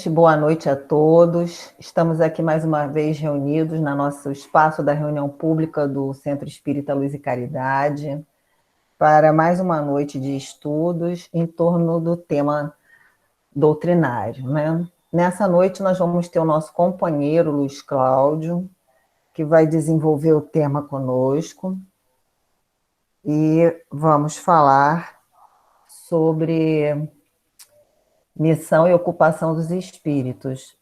Boa noite a todos. Estamos aqui mais uma vez reunidos no nosso espaço da reunião pública do Centro Espírita Luz e Caridade para mais uma noite de estudos em torno do tema doutrinário, né? Nessa noite nós vamos ter o nosso companheiro Luiz Cláudio, que vai desenvolver o tema conosco e vamos falar sobre missão e ocupação dos espíritos.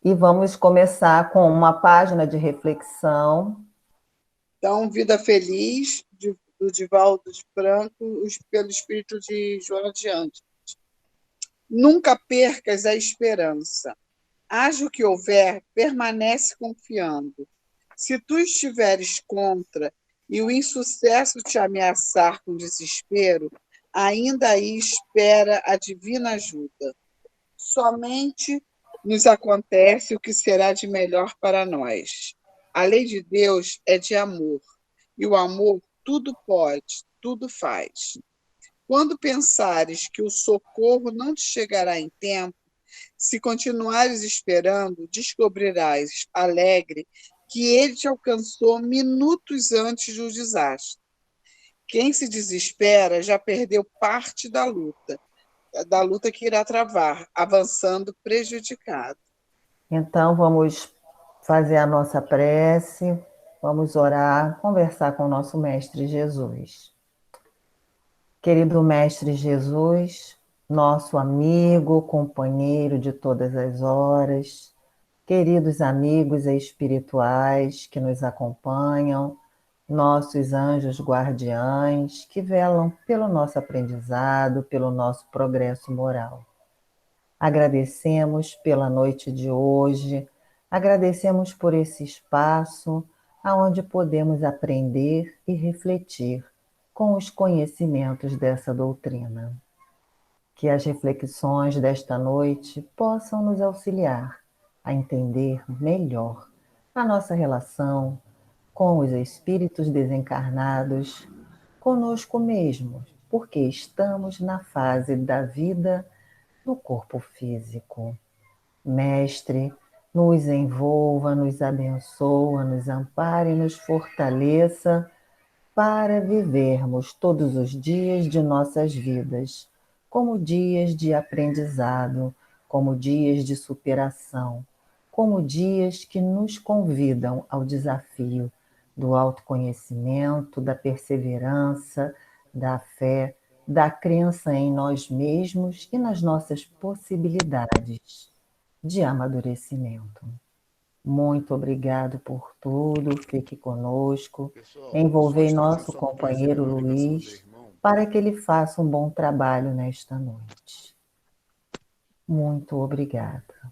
E vamos começar com uma página de reflexão. Então, Vida Feliz, do Divaldo Franco, pelo espírito de Joana de Anjos. Nunca percas a esperança. Haja o que houver, permanece confiando. Se tu estiveres contra e o insucesso te ameaçar com desespero, ainda aí espera a divina ajuda. Somente nos acontece o que será de melhor para nós. A lei de Deus é de amor, e o amor tudo pode, tudo faz. Quando pensares que o socorro não te chegará em tempo, se continuares esperando, descobrirás, alegre, que ele te alcançou minutos antes do desastre. Quem se desespera já perdeu parte da luta que irá travar, avançando prejudicado. Então, vamos fazer a nossa prece, vamos orar, conversar com o nosso Mestre Jesus. Querido Mestre Jesus, nosso amigo, companheiro de todas as horas, queridos amigos espirituais que nos acompanham, nossos anjos guardiães que velam pelo nosso aprendizado, pelo nosso progresso moral. Agradecemos pela noite de hoje, agradecemos por esse espaço onde podemos aprender e refletir com os conhecimentos dessa doutrina. Que as reflexões desta noite possam nos auxiliar a entender melhor a nossa relação com os espíritos desencarnados, conosco mesmos, porque estamos na fase da vida no corpo físico. Mestre, nos envolva, nos abençoa, nos ampare e nos fortaleça para vivermos todos os dias de nossas vidas como dias de aprendizado, como dias de superação, como dias que nos convidam ao desafio do autoconhecimento, da perseverança, da fé, da crença em nós mesmos e nas nossas possibilidades de amadurecimento. Muito obrigado por tudo, fique conosco, envolvei nosso companheiro Luiz para que ele faça um bom trabalho nesta noite. Muito obrigada.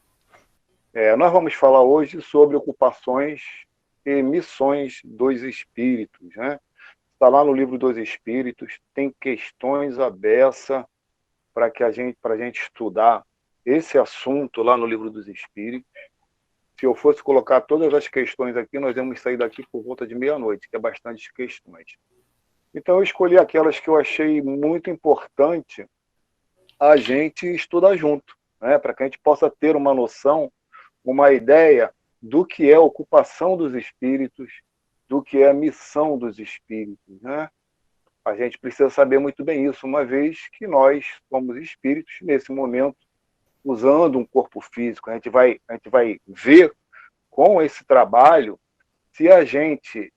Nós vamos falar hoje sobre ocupações e missões dos espíritos, né? Está lá no livro dos Espíritos, tem questões à beça para a gente estudar esse assunto lá no livro dos Espíritos. Se eu fosse colocar todas as questões aqui, nós íamos sair daqui por volta de meia-noite, que é bastante questões. Então eu escolhi aquelas que eu achei muito importante a gente estudar junto, né? Para que a gente possa ter uma noção, uma ideia do que é a ocupação dos espíritos, do que é a missão dos espíritos, né? A gente precisa saber muito bem isso, uma vez que nós somos espíritos, nesse momento, usando um corpo físico. A gente vai ver com esse trabalho se a gente,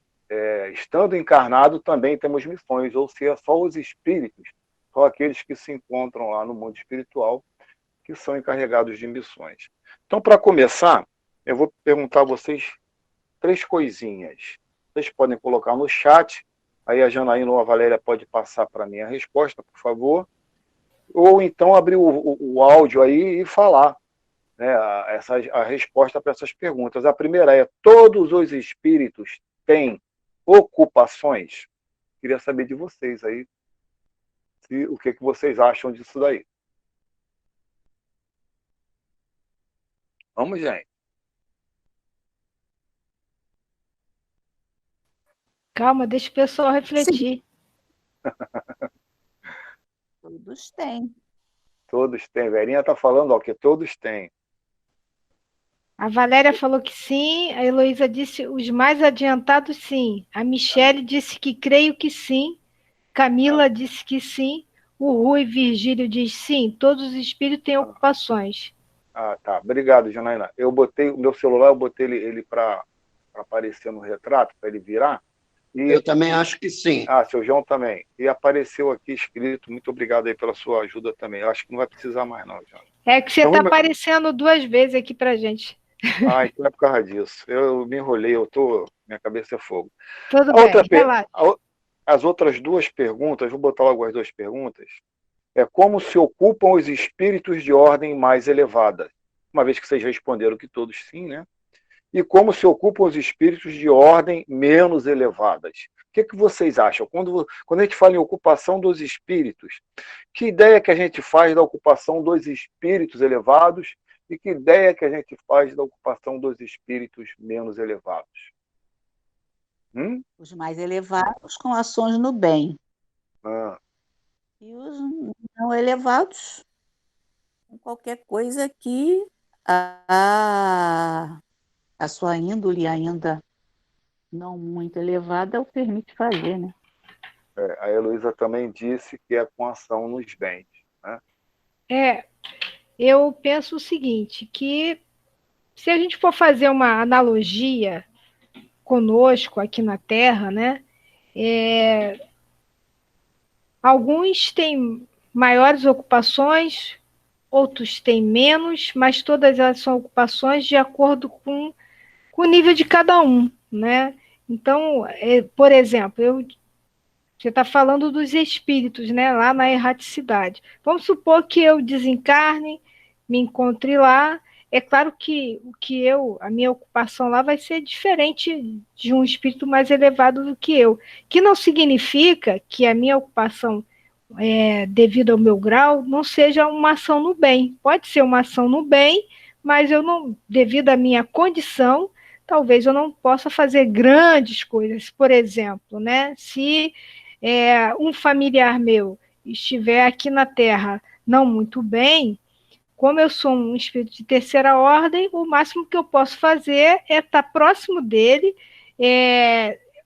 estando encarnado, também temos missões, ou se é só os espíritos, só aqueles que se encontram lá no mundo espiritual, que são encarregados de missões. Então, para começar, eu vou perguntar a vocês 3 coisinhas. Vocês podem colocar no chat, aí a Janaína ou a Valéria pode passar para mim a resposta, por favor. Ou então abrir o áudio aí e falar, né, a resposta para essas perguntas. A primeira é: todos os espíritos têm ocupações? Queria saber de vocês aí, o que vocês acham disso daí. Vamos, gente. Calma, deixa o pessoal refletir. Todos têm. Todos têm. Verinha está falando que todos têm. A Valéria falou que sim, a Heloísa disse os mais adiantados sim, a Michele disse que creio que sim, Camila disse que sim, o Rui Virgílio diz sim, todos os espíritos têm ocupações. Tá. Obrigado, Janaína. Eu botei o meu celular, eu botei ele para aparecer no retrato, para ele virar. Eu também acho que sim. Seu João também. E apareceu aqui escrito, muito obrigado aí pela sua ajuda também. Eu acho que não vai precisar mais não, João. É que você está aparecendo 2 vezes aqui para gente. Então é por causa disso. Eu me enrolei, minha cabeça é fogo. Tudo bem, as outras 2 perguntas, vou botar logo as 2 perguntas, é como se ocupam os espíritos de ordem mais elevada, uma vez que vocês responderam que todos sim, né? E como se ocupam os espíritos de ordem menos elevadas. O que vocês acham? Quando a gente fala em ocupação dos espíritos, que ideia que a gente faz da ocupação dos espíritos elevados e que ideia que a gente faz da ocupação dos espíritos menos elevados? Os mais elevados com ações no bem. E os não elevados com qualquer coisa que a sua índole ainda não muito elevada o permite fazer, né? A Heloísa também disse que é com ação nos bens, né? Eu penso o seguinte, que se a gente for fazer uma analogia conosco aqui na Terra, né? Alguns têm maiores ocupações, outros têm menos, mas todas elas são ocupações de acordo com o nível de cada um, né? Então, por exemplo, você está falando dos espíritos, né? Lá na erraticidade. Vamos supor que eu desencarne, me encontre lá. É claro que a minha ocupação lá vai ser diferente de um espírito mais elevado do que eu, que não significa que a minha ocupação, devido ao meu grau, não seja uma ação no bem. Pode ser uma ação no bem, mas eu não, devido à minha condição, talvez eu não possa fazer grandes coisas. Por exemplo, né? Se um familiar meu estiver aqui na Terra não muito bem, como eu sou um espírito de terceira ordem, o máximo que eu posso fazer é estar próximo dele,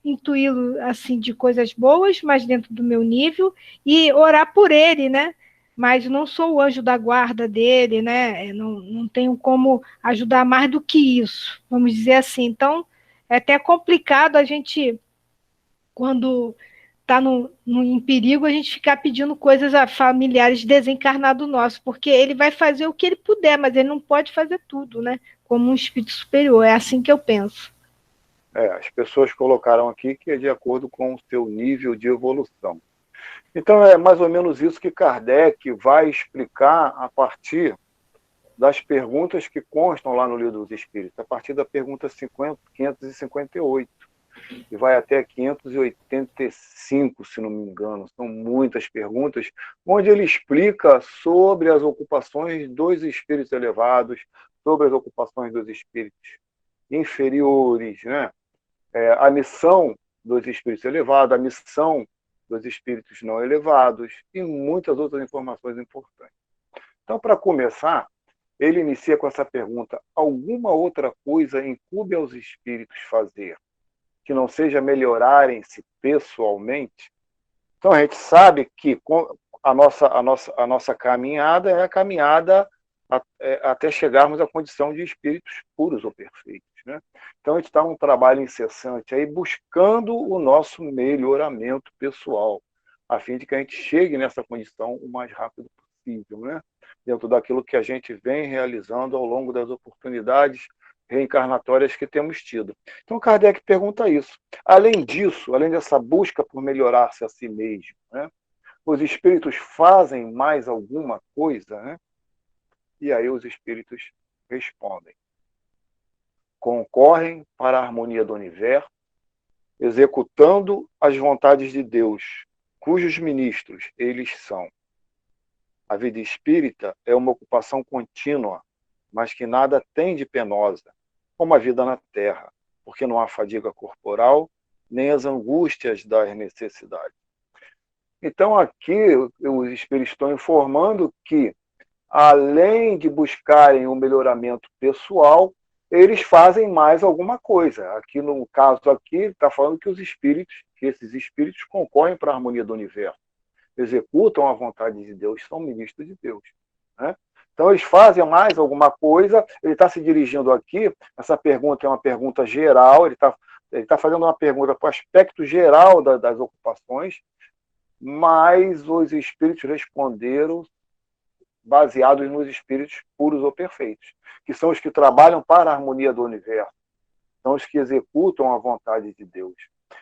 intuí-lo assim de coisas boas, mas dentro do meu nível, e orar por ele, né? Mas não sou o anjo da guarda dele, né? Não tenho como ajudar mais do que isso, vamos dizer assim. Então, é até complicado a gente, quando está em perigo, a gente ficar pedindo coisas a familiares desencarnados nossos, porque ele vai fazer o que ele puder, mas ele não pode fazer tudo, né? Como um espírito superior, é assim que eu penso. As pessoas colocaram aqui que é de acordo com o seu nível de evolução. Então é mais ou menos isso que Kardec vai explicar a partir das perguntas que constam lá no Livro dos Espíritos, a partir da pergunta 558. E vai até 585, se não me engano. São muitas perguntas, onde ele explica sobre as ocupações dos espíritos elevados, sobre as ocupações dos espíritos inferiores, né? A missão dos espíritos elevados, a missão dos espíritos não elevados e muitas outras informações importantes. Então, para começar, ele inicia com essa pergunta: alguma outra coisa incube aos espíritos fazer que não seja melhorarem-se pessoalmente? Então a gente sabe que a nossa caminhada é a caminhada até chegarmos à condição de espíritos puros ou perfeitos, né? Então a gente está num trabalho incessante aí buscando o nosso melhoramento pessoal, a fim de que a gente chegue nessa condição o mais rápido possível, né? Dentro daquilo que a gente vem realizando ao longo das oportunidades reencarnatórias que temos tido. Então Kardec pergunta isso. Além disso, além dessa busca por melhorar-se a si mesmo, né, os espíritos fazem mais alguma coisa, né? E aí os espíritos respondem: concorrem para a harmonia do universo, executando as vontades de Deus, cujos ministros eles são. A vida espírita é uma ocupação contínua, mas que nada tem de penosa, como a vida na Terra, porque não há fadiga corporal, nem as angústias das necessidades. Então aqui os espíritos estão informando que, além de buscarem o melhoramento pessoal, eles fazem mais alguma coisa. Aqui no caso aqui, ele está falando que esses espíritos concorrem para a harmonia do universo, executam a vontade de Deus, são ministros de Deus, né? Então, eles fazem mais alguma coisa. Ele está se dirigindo aqui, essa pergunta é uma pergunta geral, ele está fazendo uma pergunta para o aspecto geral das ocupações, mas os espíritos responderam baseados nos espíritos puros ou perfeitos, que são os que trabalham para a harmonia do universo, são os que executam a vontade de Deus.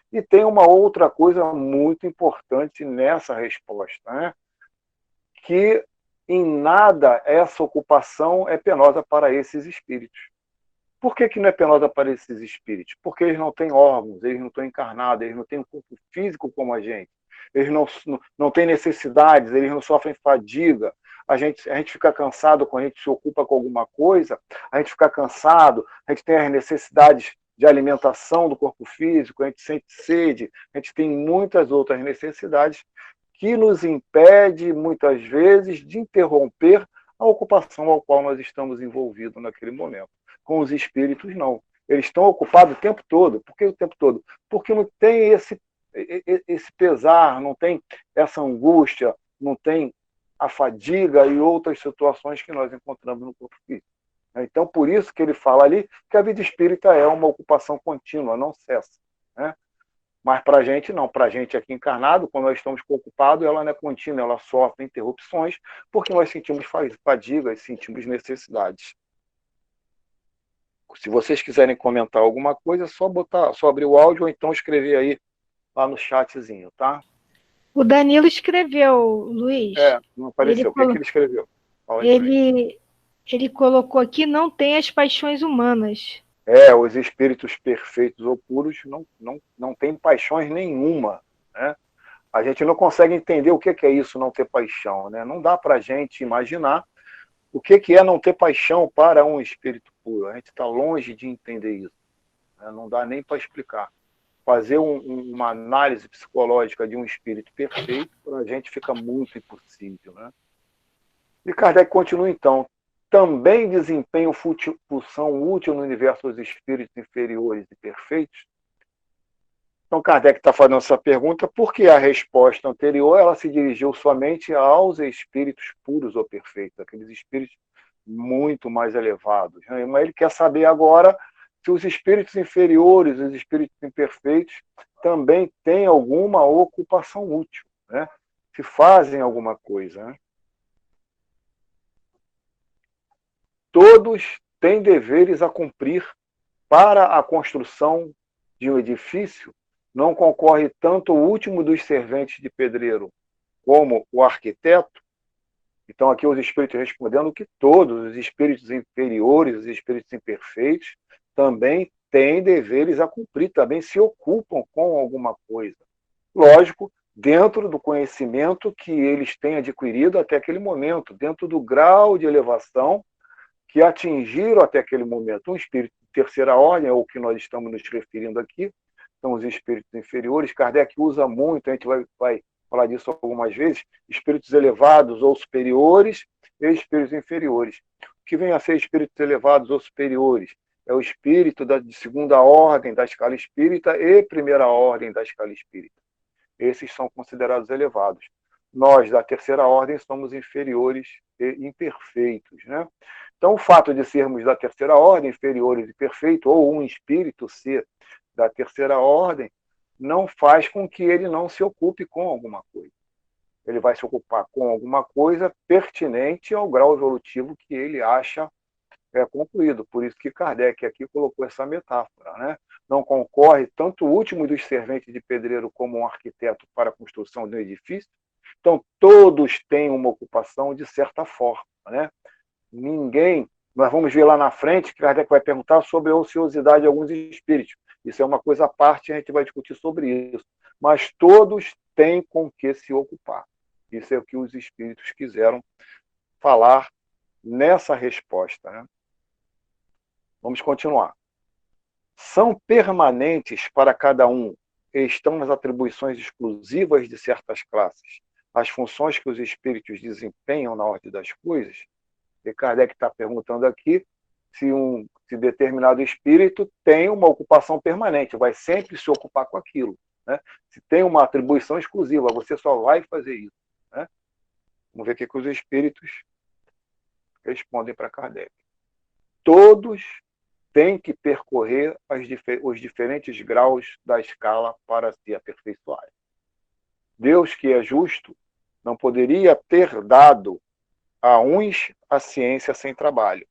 E tem uma outra coisa muito importante nessa resposta, né? Que em nada essa ocupação é penosa para esses espíritos. Por que não é penosa para esses espíritos? Porque eles não têm órgãos, eles não estão encarnados, eles não têm um corpo físico como a gente, eles não têm necessidades, eles não sofrem fadiga. A gente fica cansado quando a gente se ocupa com alguma coisa, a gente fica cansado, a gente tem as necessidades de alimentação do corpo físico, a gente sente sede, a gente tem muitas outras necessidades que nos impede, muitas vezes, de interromper a ocupação ao qual nós estamos envolvidos naquele momento. Com os espíritos, não. Eles estão ocupados o tempo todo. Por que o tempo todo? Porque não tem esse pesar, não tem essa angústia, não tem a fadiga e outras situações que nós encontramos no corpo físico. Então, por isso que ele fala ali que a vida espírita é uma ocupação contínua, não cessa, né? Mas para a gente não, para a gente aqui encarnado, quando nós estamos ocupados, ela não é contínua, ela sofre interrupções, porque nós sentimos fadiga e sentimos necessidades. Se vocês quiserem comentar alguma coisa, é só abrir o áudio ou então escrever aí lá no chatzinho, tá? O Danilo escreveu, Luiz. Não apareceu. O que ele escreveu? Ele colocou aqui, não tem as paixões humanas. Os espíritos perfeitos ou puros não têm paixões nenhuma, né? A gente não consegue entender o que é isso, não ter paixão, né? Não dá para a gente imaginar o que é não ter paixão para um espírito puro. A gente está longe de entender isso, né? Não dá nem para explicar. Fazer uma análise psicológica de um espírito perfeito, para a gente fica muito impossível, né? E Kardec continua então. Também desempenham função útil no universo dos espíritos inferiores e perfeitos? Então, Kardec está fazendo essa pergunta porque a resposta anterior ela se dirigiu somente aos espíritos puros ou perfeitos, aqueles espíritos muito mais elevados, né? Mas ele quer saber agora se os espíritos inferiores, os espíritos imperfeitos, também têm alguma ocupação útil, né? Se fazem alguma coisa, né? Todos têm deveres a cumprir. Para a construção de um edifício, não concorre tanto o último dos serventes de pedreiro como o arquiteto. Então, aqui os espíritos respondendo que todos os espíritos inferiores, os espíritos imperfeitos, também têm deveres a cumprir, também se ocupam com alguma coisa. Lógico, dentro do conhecimento que eles têm adquirido até aquele momento, dentro do grau de elevação que atingiram até aquele momento. Um espírito de terceira ordem, é o que nós estamos nos referindo aqui, são os espíritos inferiores. Kardec usa muito, a gente vai falar disso algumas vezes, espíritos elevados ou superiores e espíritos inferiores. O que vem a ser espíritos elevados ou superiores? É o espírito de segunda ordem da escala espírita e primeira ordem da escala espírita. Esses são considerados elevados. Nós, da terceira ordem, somos inferiores e imperfeitos, né? Então, o fato de sermos da terceira ordem, inferiores e perfeitos, ou um espírito ser da terceira ordem, não faz com que ele não se ocupe com alguma coisa. Ele vai se ocupar com alguma coisa pertinente ao grau evolutivo que ele acha concluído. Por isso que Kardec aqui colocou essa metáfora, né? Não concorre tanto o último dos serventes de pedreiro como um arquiteto para a construção de um edifício. Então, todos têm uma ocupação de certa forma, né? Ninguém, nós vamos ver lá na frente, que Kardec vai perguntar sobre a ociosidade de alguns espíritos. Isso é uma coisa à parte, a gente vai discutir sobre isso. Mas todos têm com que se ocupar. Isso é o que os espíritos quiseram falar nessa resposta, né? Vamos continuar. São permanentes para cada um, e estão nas atribuições exclusivas de certas classes, as funções que os espíritos desempenham na ordem das coisas? E Kardec está perguntando aqui se determinado espírito tem uma ocupação permanente, vai sempre se ocupar com aquilo. Né? Se tem uma atribuição exclusiva, você só vai fazer isso. Né? Vamos ver o que os espíritos respondem para Kardec. Todos têm que percorrer os diferentes graus da escala para se aperfeiçoar. Deus, que é justo, não poderia ter dado a uns a ciência sem trabalho,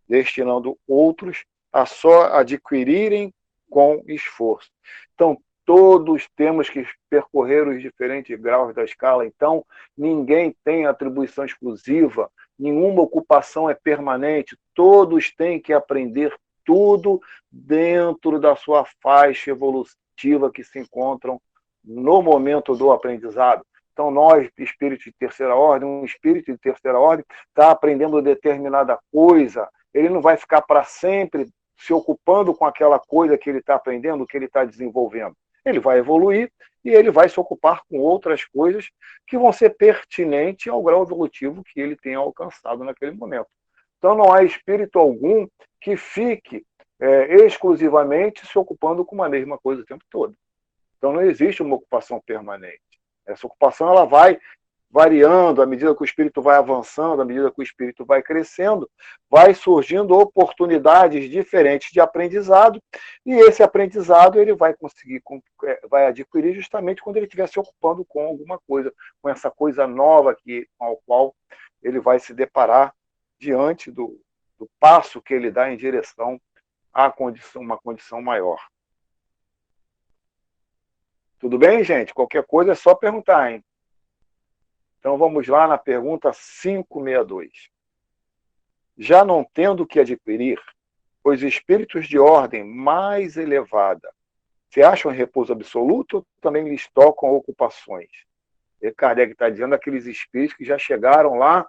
destinando outros a só adquirirem com esforço. Então, todos temos que percorrer os diferentes graus da escala. Então, ninguém tem atribuição exclusiva, nenhuma ocupação é permanente, todos têm que aprender tudo dentro da sua faixa evolutiva que se encontram no momento do aprendizado. Então, nós, espíritos de terceira ordem, um espírito de terceira ordem está aprendendo determinada coisa, ele não vai ficar para sempre se ocupando com aquela coisa que ele está aprendendo, que ele está desenvolvendo. Ele vai evoluir e ele vai se ocupar com outras coisas que vão ser pertinentes ao grau evolutivo que ele tenha alcançado naquele momento. Então, não há espírito algum que fique exclusivamente se ocupando com a mesma coisa o tempo todo. Então, não existe uma ocupação permanente. Essa ocupação ela vai variando à medida que o espírito vai avançando, à medida que o espírito vai crescendo, vai surgindo oportunidades diferentes de aprendizado, e esse aprendizado ele vai conseguir, vai adquirir justamente quando ele estiver se ocupando com alguma coisa, com essa coisa nova com a qual ele vai se deparar diante do passo que ele dá em direção a uma condição maior. Tudo bem, gente? Qualquer coisa é só perguntar, hein? Então vamos lá na pergunta 562. Já não tendo que adquirir, os espíritos de ordem mais elevada se acham em repouso absoluto ou também lhes tocam ocupações? E Kardec está dizendo aqueles espíritos que já chegaram lá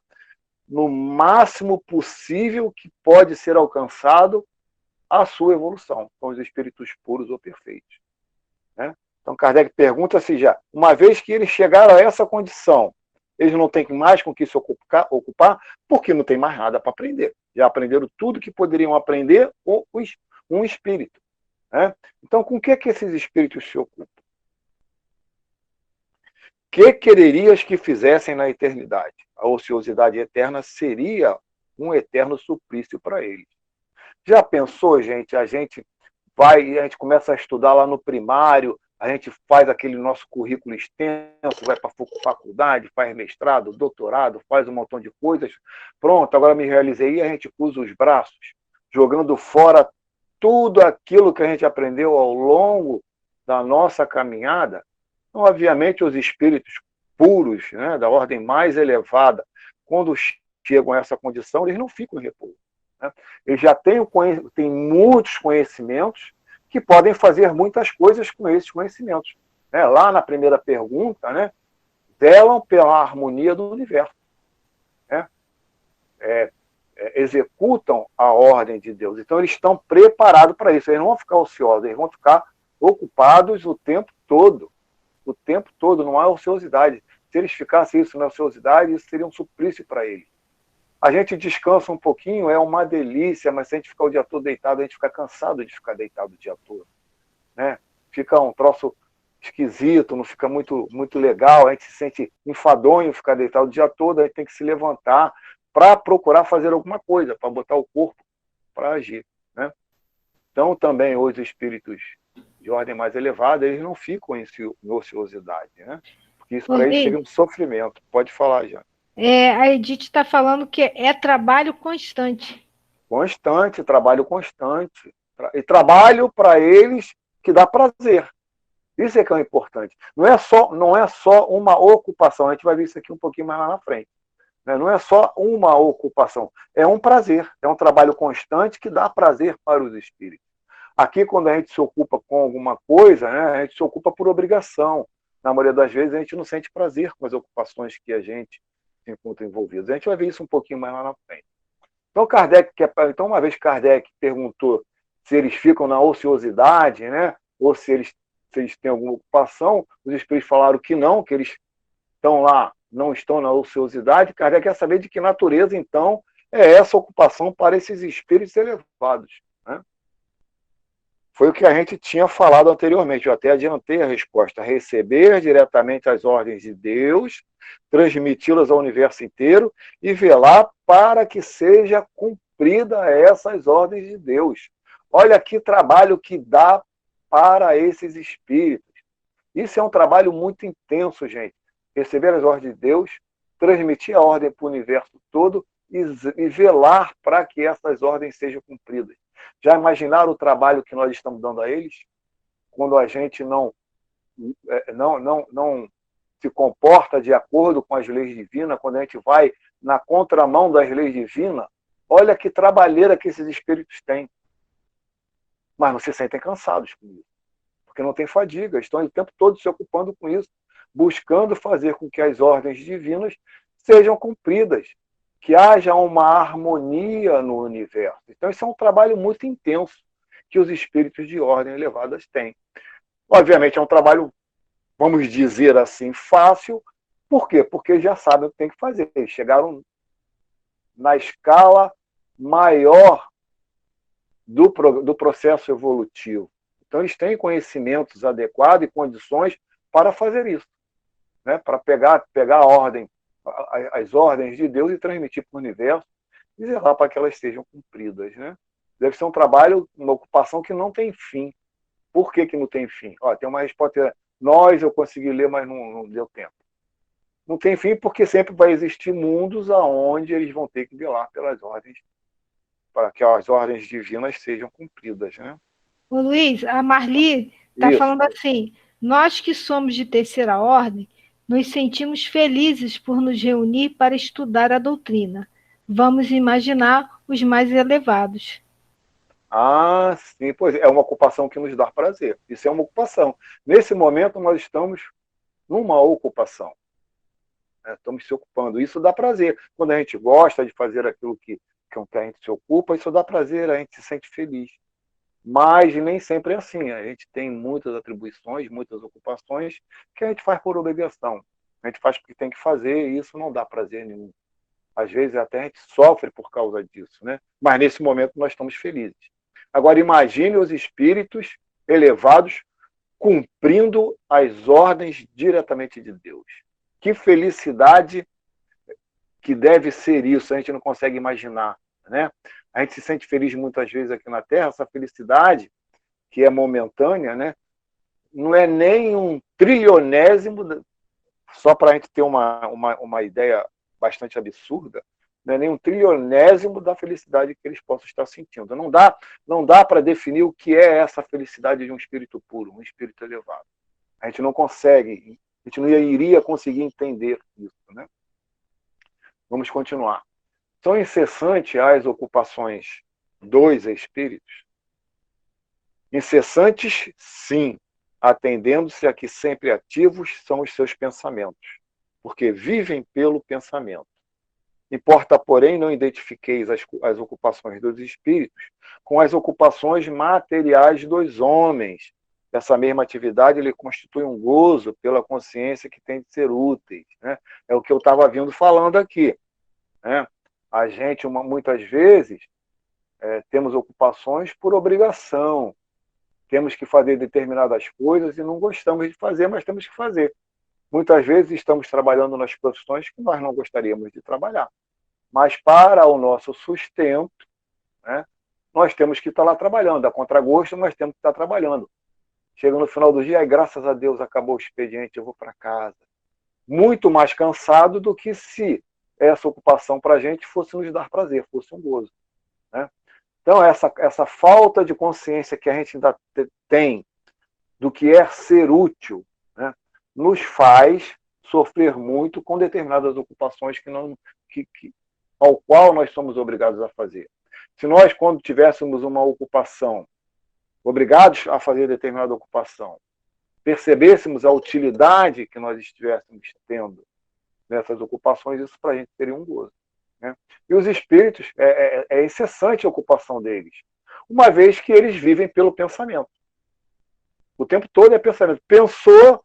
no máximo possível que pode ser alcançado a sua evolução. São os espíritos puros ou perfeitos. Né? Então, Kardec pergunta se já, uma vez que eles chegaram a essa condição, eles não têm mais com o que se ocupar, porque não tem mais nada para aprender. Já aprenderam tudo que poderiam aprender um espírito. Né? Então, com o que esses espíritos se ocupam? Que quererias que fizessem na eternidade? A ociosidade eterna seria um eterno suplício para eles. Já pensou, gente? A gente começa a estudar lá no primário, a gente faz aquele nosso currículo extenso, vai para a faculdade, faz mestrado, doutorado, faz um montão de coisas. Pronto, agora me realizei e a gente cruza os braços, jogando fora tudo aquilo que a gente aprendeu ao longo da nossa caminhada. Então, obviamente, os espíritos puros, né, da ordem mais elevada, quando chegam a essa condição, eles não ficam em repouso. Né? Eles já têm muitos conhecimentos que podem fazer muitas coisas com esses conhecimentos. Né? Lá na primeira pergunta, né, zelam pela harmonia do universo. Né? Executam a ordem de Deus. Então, eles estão preparados para isso. Eles não vão ficar ociosos, eles vão ficar ocupados o tempo todo. O tempo todo, não há ociosidade. Se eles ficassem isso na ociosidade, isso seria um suplício para eles. A gente descansa um pouquinho, é uma delícia, mas se a gente ficar o dia todo deitado, a gente fica cansado de ficar deitado o dia todo. Né? Fica um troço esquisito, não fica muito, muito legal, a gente se sente enfadonho ficar deitado o dia todo, a gente tem que se levantar para procurar fazer alguma coisa, para botar o corpo para agir. Né? Então, também os espíritos de ordem mais elevada, eles não ficam em ociosidade. Né? Porque isso para eles seria um sofrimento. Pode falar, Jane. A Edith está falando que é trabalho constante. Constante, trabalho constante. E trabalho para eles que dá prazer. Isso é que é o importante. Não é só uma ocupação. A gente vai ver isso aqui um pouquinho mais lá na frente. Né? Não é só uma ocupação. É um prazer. É um trabalho constante que dá prazer para os espíritos. Aqui, quando a gente se ocupa com alguma coisa, né, a gente se ocupa por obrigação. Na maioria das vezes, a gente não sente prazer com as ocupações que a gente se encontra envolvido. A gente vai ver isso um pouquinho mais lá na frente. Então, uma vez Kardec perguntou se eles ficam na ociosidade, né, ou se eles têm alguma ocupação, os espíritos falaram que não, que eles estão lá, não estão na ociosidade. Kardec quer saber de que natureza, então, é essa ocupação para esses espíritos elevados, né? Foi o que a gente tinha falado anteriormente, eu até adiantei a resposta: receber diretamente as ordens de Deus, transmiti-las ao universo inteiro e velar para que seja cumprida essas ordens de Deus. Olha que trabalho que dá para esses espíritos. Isso é um trabalho muito intenso, gente. Receber as ordens de Deus, transmitir a ordem para o universo todo e velar para que essas ordens sejam cumpridas. Já imaginaram o trabalho que nós estamos dando a eles? Quando a gente não se comporta de acordo com as leis divinas, quando a gente vai na contramão das leis divinas, olha que trabalheira que esses espíritos têm. Mas não se sentem cansados com isso, porque não tem fadiga, estão o tempo todo se ocupando com isso, buscando fazer com que as ordens divinas sejam cumpridas, que haja uma harmonia no universo. Então, isso é um trabalho muito intenso que os espíritos de ordem elevadas têm. Obviamente, é um trabalho, vamos dizer assim, fácil. Por quê? Porque já sabem o que tem que fazer. Eles chegaram na escala maior do processo evolutivo. Então, eles têm conhecimentos adequados e condições para fazer isso, né? Para pegar a ordem, as ordens de Deus e transmitir para o universo e zelar para que elas sejam cumpridas, né? Deve ser um trabalho, uma ocupação que não tem fim. Por que não tem fim? Ó, tem uma resposta. Eu consegui ler, mas não deu tempo. Não tem fim porque sempre vai existir mundos aonde eles vão ter que velar pelas ordens, para que as ordens divinas sejam cumpridas, né? Ô Luiz, a Marli está falando assim: nós que somos de terceira ordem, nos sentimos felizes por nos reunir para estudar a doutrina. Vamos imaginar os mais elevados. Ah, sim, pois é uma ocupação que nos dá prazer. Isso é uma ocupação. Nesse momento, nós estamos numa ocupação, né? Estamos se ocupando. Isso dá prazer. Quando a gente gosta de fazer aquilo que a gente se ocupa, isso dá prazer, a gente se sente feliz. Mas nem sempre é assim. A gente tem muitas atribuições, muitas ocupações que a gente faz por obrigação. A gente faz porque tem que fazer e isso não dá prazer nenhum. Às vezes até a gente sofre por causa disso, né? Mas nesse momento nós estamos felizes. Agora imagine os espíritos elevados cumprindo as ordens diretamente de Deus. Que felicidade que deve ser isso, a gente não consegue imaginar, né? A gente se sente feliz muitas vezes aqui na Terra, essa felicidade que é momentânea, né? Não é nem um trilionésimo, só para a gente ter uma ideia bastante absurda, não é nem um trilionésimo da felicidade que eles possam estar sentindo. Não dá para definir o que é essa felicidade de um espírito puro, um espírito elevado. A gente não consegue, a gente não iria conseguir entender isso, né? Vamos continuar. São incessantes as ocupações dos espíritos? Incessantes, sim, atendendo-se a que sempre ativos são os seus pensamentos, porque vivem pelo pensamento. Importa, porém, não identifiqueis as ocupações dos espíritos com as ocupações materiais dos homens. Essa mesma atividade lhe constitui um gozo pela consciência que tem de ser úteis, né? É o que eu estava vindo falando aqui, né? A gente, muitas vezes, temos ocupações por obrigação. Temos que fazer determinadas coisas e não gostamos de fazer, mas temos que fazer. Muitas vezes estamos trabalhando nas profissões que nós não gostaríamos de trabalhar. Mas para o nosso sustento, né, nós temos que estar lá trabalhando. A contragosto, nós temos que estar trabalhando. Chega no final do dia, e graças a Deus acabou o expediente, eu vou para casa. Muito mais cansado do que se essa ocupação para a gente fosse nos dar prazer, fosse um gozo, né? Então, essa falta de consciência que a gente ainda tem do que é ser útil, né, nos faz sofrer muito com determinadas ocupações ao qual nós somos obrigados a fazer. Se nós, quando tivéssemos uma ocupação, obrigados a fazer determinada ocupação, percebêssemos a utilidade que nós estivéssemos tendo nessas ocupações, isso para a gente seria um gozo, né? E os espíritos, é incessante a ocupação deles, uma vez que eles vivem pelo pensamento. O tempo todo é pensamento. Pensou,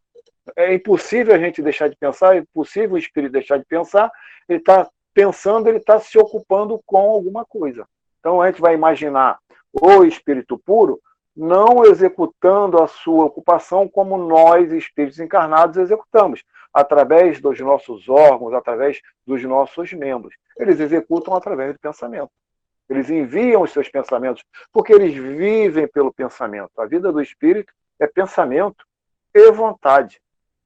é impossível a gente deixar de pensar, é impossível o espírito deixar de pensar, ele está pensando, ele está se ocupando com alguma coisa. Então, a gente vai imaginar o espírito puro não executando a sua ocupação como nós, espíritos encarnados, executamos, através dos nossos órgãos, através dos nossos membros. Eles executam através do pensamento. Eles enviam os seus pensamentos, porque eles vivem pelo pensamento. A vida do espírito é pensamento e vontade,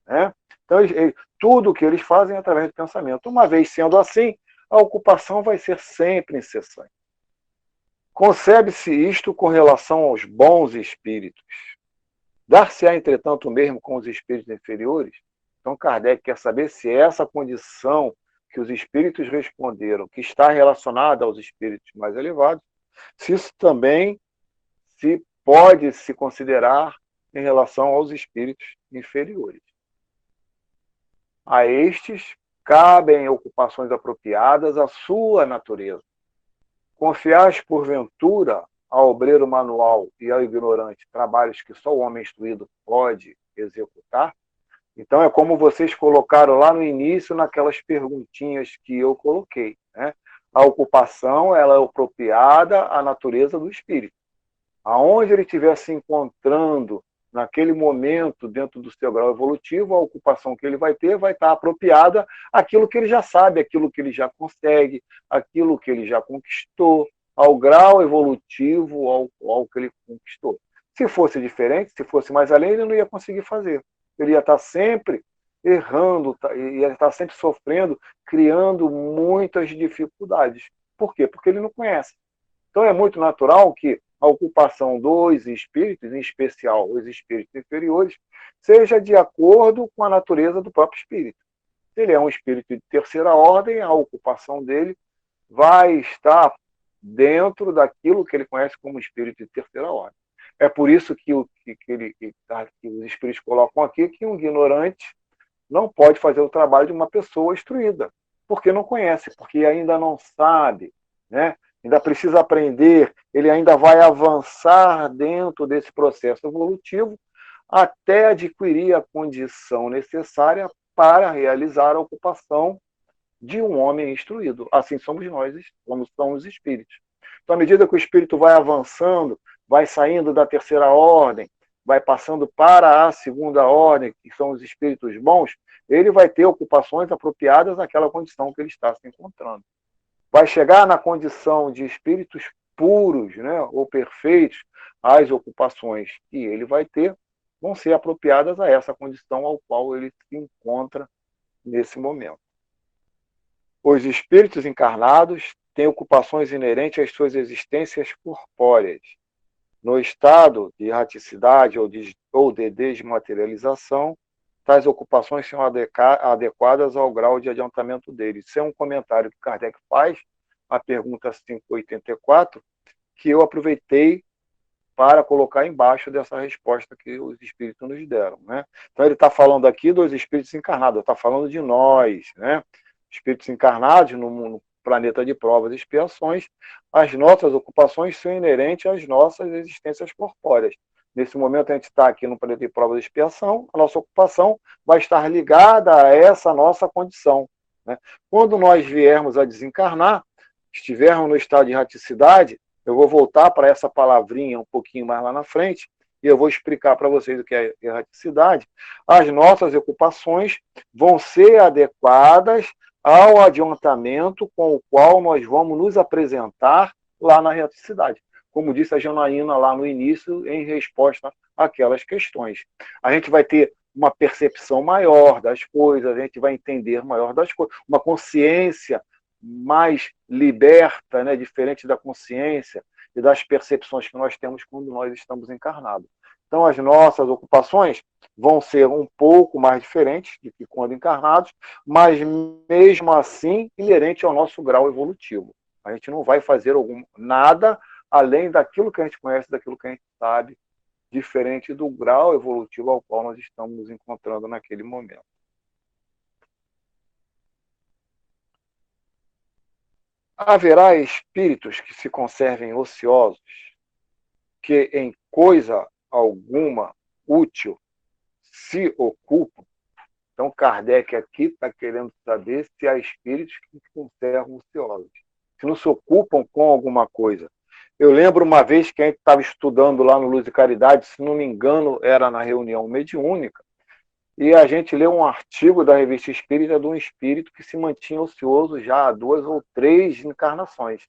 né? Então, tudo o que eles fazem é através do pensamento. Uma vez sendo assim, a ocupação vai ser sempre incessante. Concebe-se isto com relação aos bons espíritos. Dar-se-á, entretanto, o mesmo com os espíritos inferiores? Então, Kardec quer saber se essa condição que os espíritos responderam, que está relacionada aos espíritos mais elevados, se isso também se pode se considerar em relação aos espíritos inferiores. A estes cabem ocupações apropriadas à sua natureza. Confiais, porventura, ao obreiro manual e ao ignorante trabalhos que só o homem instruído pode executar? Então, é como vocês colocaram lá no início, naquelas perguntinhas que eu coloquei, né? A ocupação, ela é apropriada à natureza do espírito. Aonde ele estiver se encontrando naquele momento, dentro do seu grau evolutivo, a ocupação que ele vai ter vai estar apropriada àquilo que ele já sabe, àquilo que ele já consegue, àquilo que ele já conquistou, ao grau evolutivo ao que ele conquistou. Se fosse diferente, se fosse mais além, ele não ia conseguir fazer. Ele ia estar sempre errando, ia estar sempre sofrendo, criando muitas dificuldades. Por quê? Porque ele não conhece. Então é muito natural que a ocupação dos espíritos, em especial os espíritos inferiores, seja de acordo com a natureza do próprio espírito. Se ele é um espírito de terceira ordem, a ocupação dele vai estar dentro daquilo que ele conhece como espírito de terceira ordem. É por isso que os espíritos colocam aqui que um ignorante não pode fazer o trabalho de uma pessoa instruída, porque não conhece, porque ainda não sabe, né? Ainda precisa aprender, ele ainda vai avançar dentro desse processo evolutivo até adquirir a condição necessária para realizar a ocupação de um homem instruído. Assim somos nós, como são os espíritos. Então, à medida que o espírito vai avançando, vai saindo da terceira ordem, vai passando para a segunda ordem, que são os espíritos bons, ele vai ter ocupações apropriadas àquela condição que ele está se encontrando. Vai chegar na condição de espíritos puros, né, ou perfeitos, as ocupações que ele vai ter vão ser apropriadas a essa condição ao qual ele se encontra nesse momento. Os espíritos encarnados têm ocupações inerentes às suas existências corpóreas. No estado de erraticidade ou de desmaterialização, tais ocupações são adequadas ao grau de adiantamento deles. Isso é um comentário que Kardec faz, a pergunta 584, que eu aproveitei para colocar embaixo dessa resposta que os espíritos nos deram, né? Então, ele está falando aqui dos espíritos encarnados, está falando de nós, né? Espíritos encarnados no planeta de provas e expiações, as nossas ocupações são inerentes às nossas existências corpóreas. Nesse momento, a gente está aqui no planeta de provas e expiação, a nossa ocupação vai estar ligada a essa nossa condição, né? Quando nós viermos a desencarnar, estivermos no estado de erraticidade, eu vou voltar para essa palavrinha um pouquinho mais lá na frente, e eu vou explicar para vocês o que é erraticidade. As nossas ocupações vão ser adequadas ao adiantamento com o qual nós vamos nos apresentar lá na erraticidade. Como disse a Janaína lá no início, em resposta àquelas questões. A gente vai ter uma percepção maior das coisas, a gente vai entender maior das coisas, uma consciência mais liberta, né, diferente da consciência e das percepções que nós temos quando nós estamos encarnados. Então, as nossas ocupações vão ser um pouco mais diferentes do que quando encarnados, mas mesmo assim inerente ao nosso grau evolutivo. A gente não vai fazer nada além daquilo que a gente conhece, daquilo que a gente sabe, diferente do grau evolutivo ao qual nós estamos nos encontrando naquele momento. Haverá espíritos que se conservem ociosos, que em coisa alguma útil se ocupam, Então, Kardec aqui está querendo saber se há espíritos que se conservam ociosos, se não se ocupam com alguma coisa. Eu lembro uma vez que a gente estava estudando lá no Luz e Caridade, se não me engano, era na reunião mediúnica, e a gente leu um artigo da Revista Espírita de um espírito que se mantinha ocioso já há 2 ou 3 encarnações.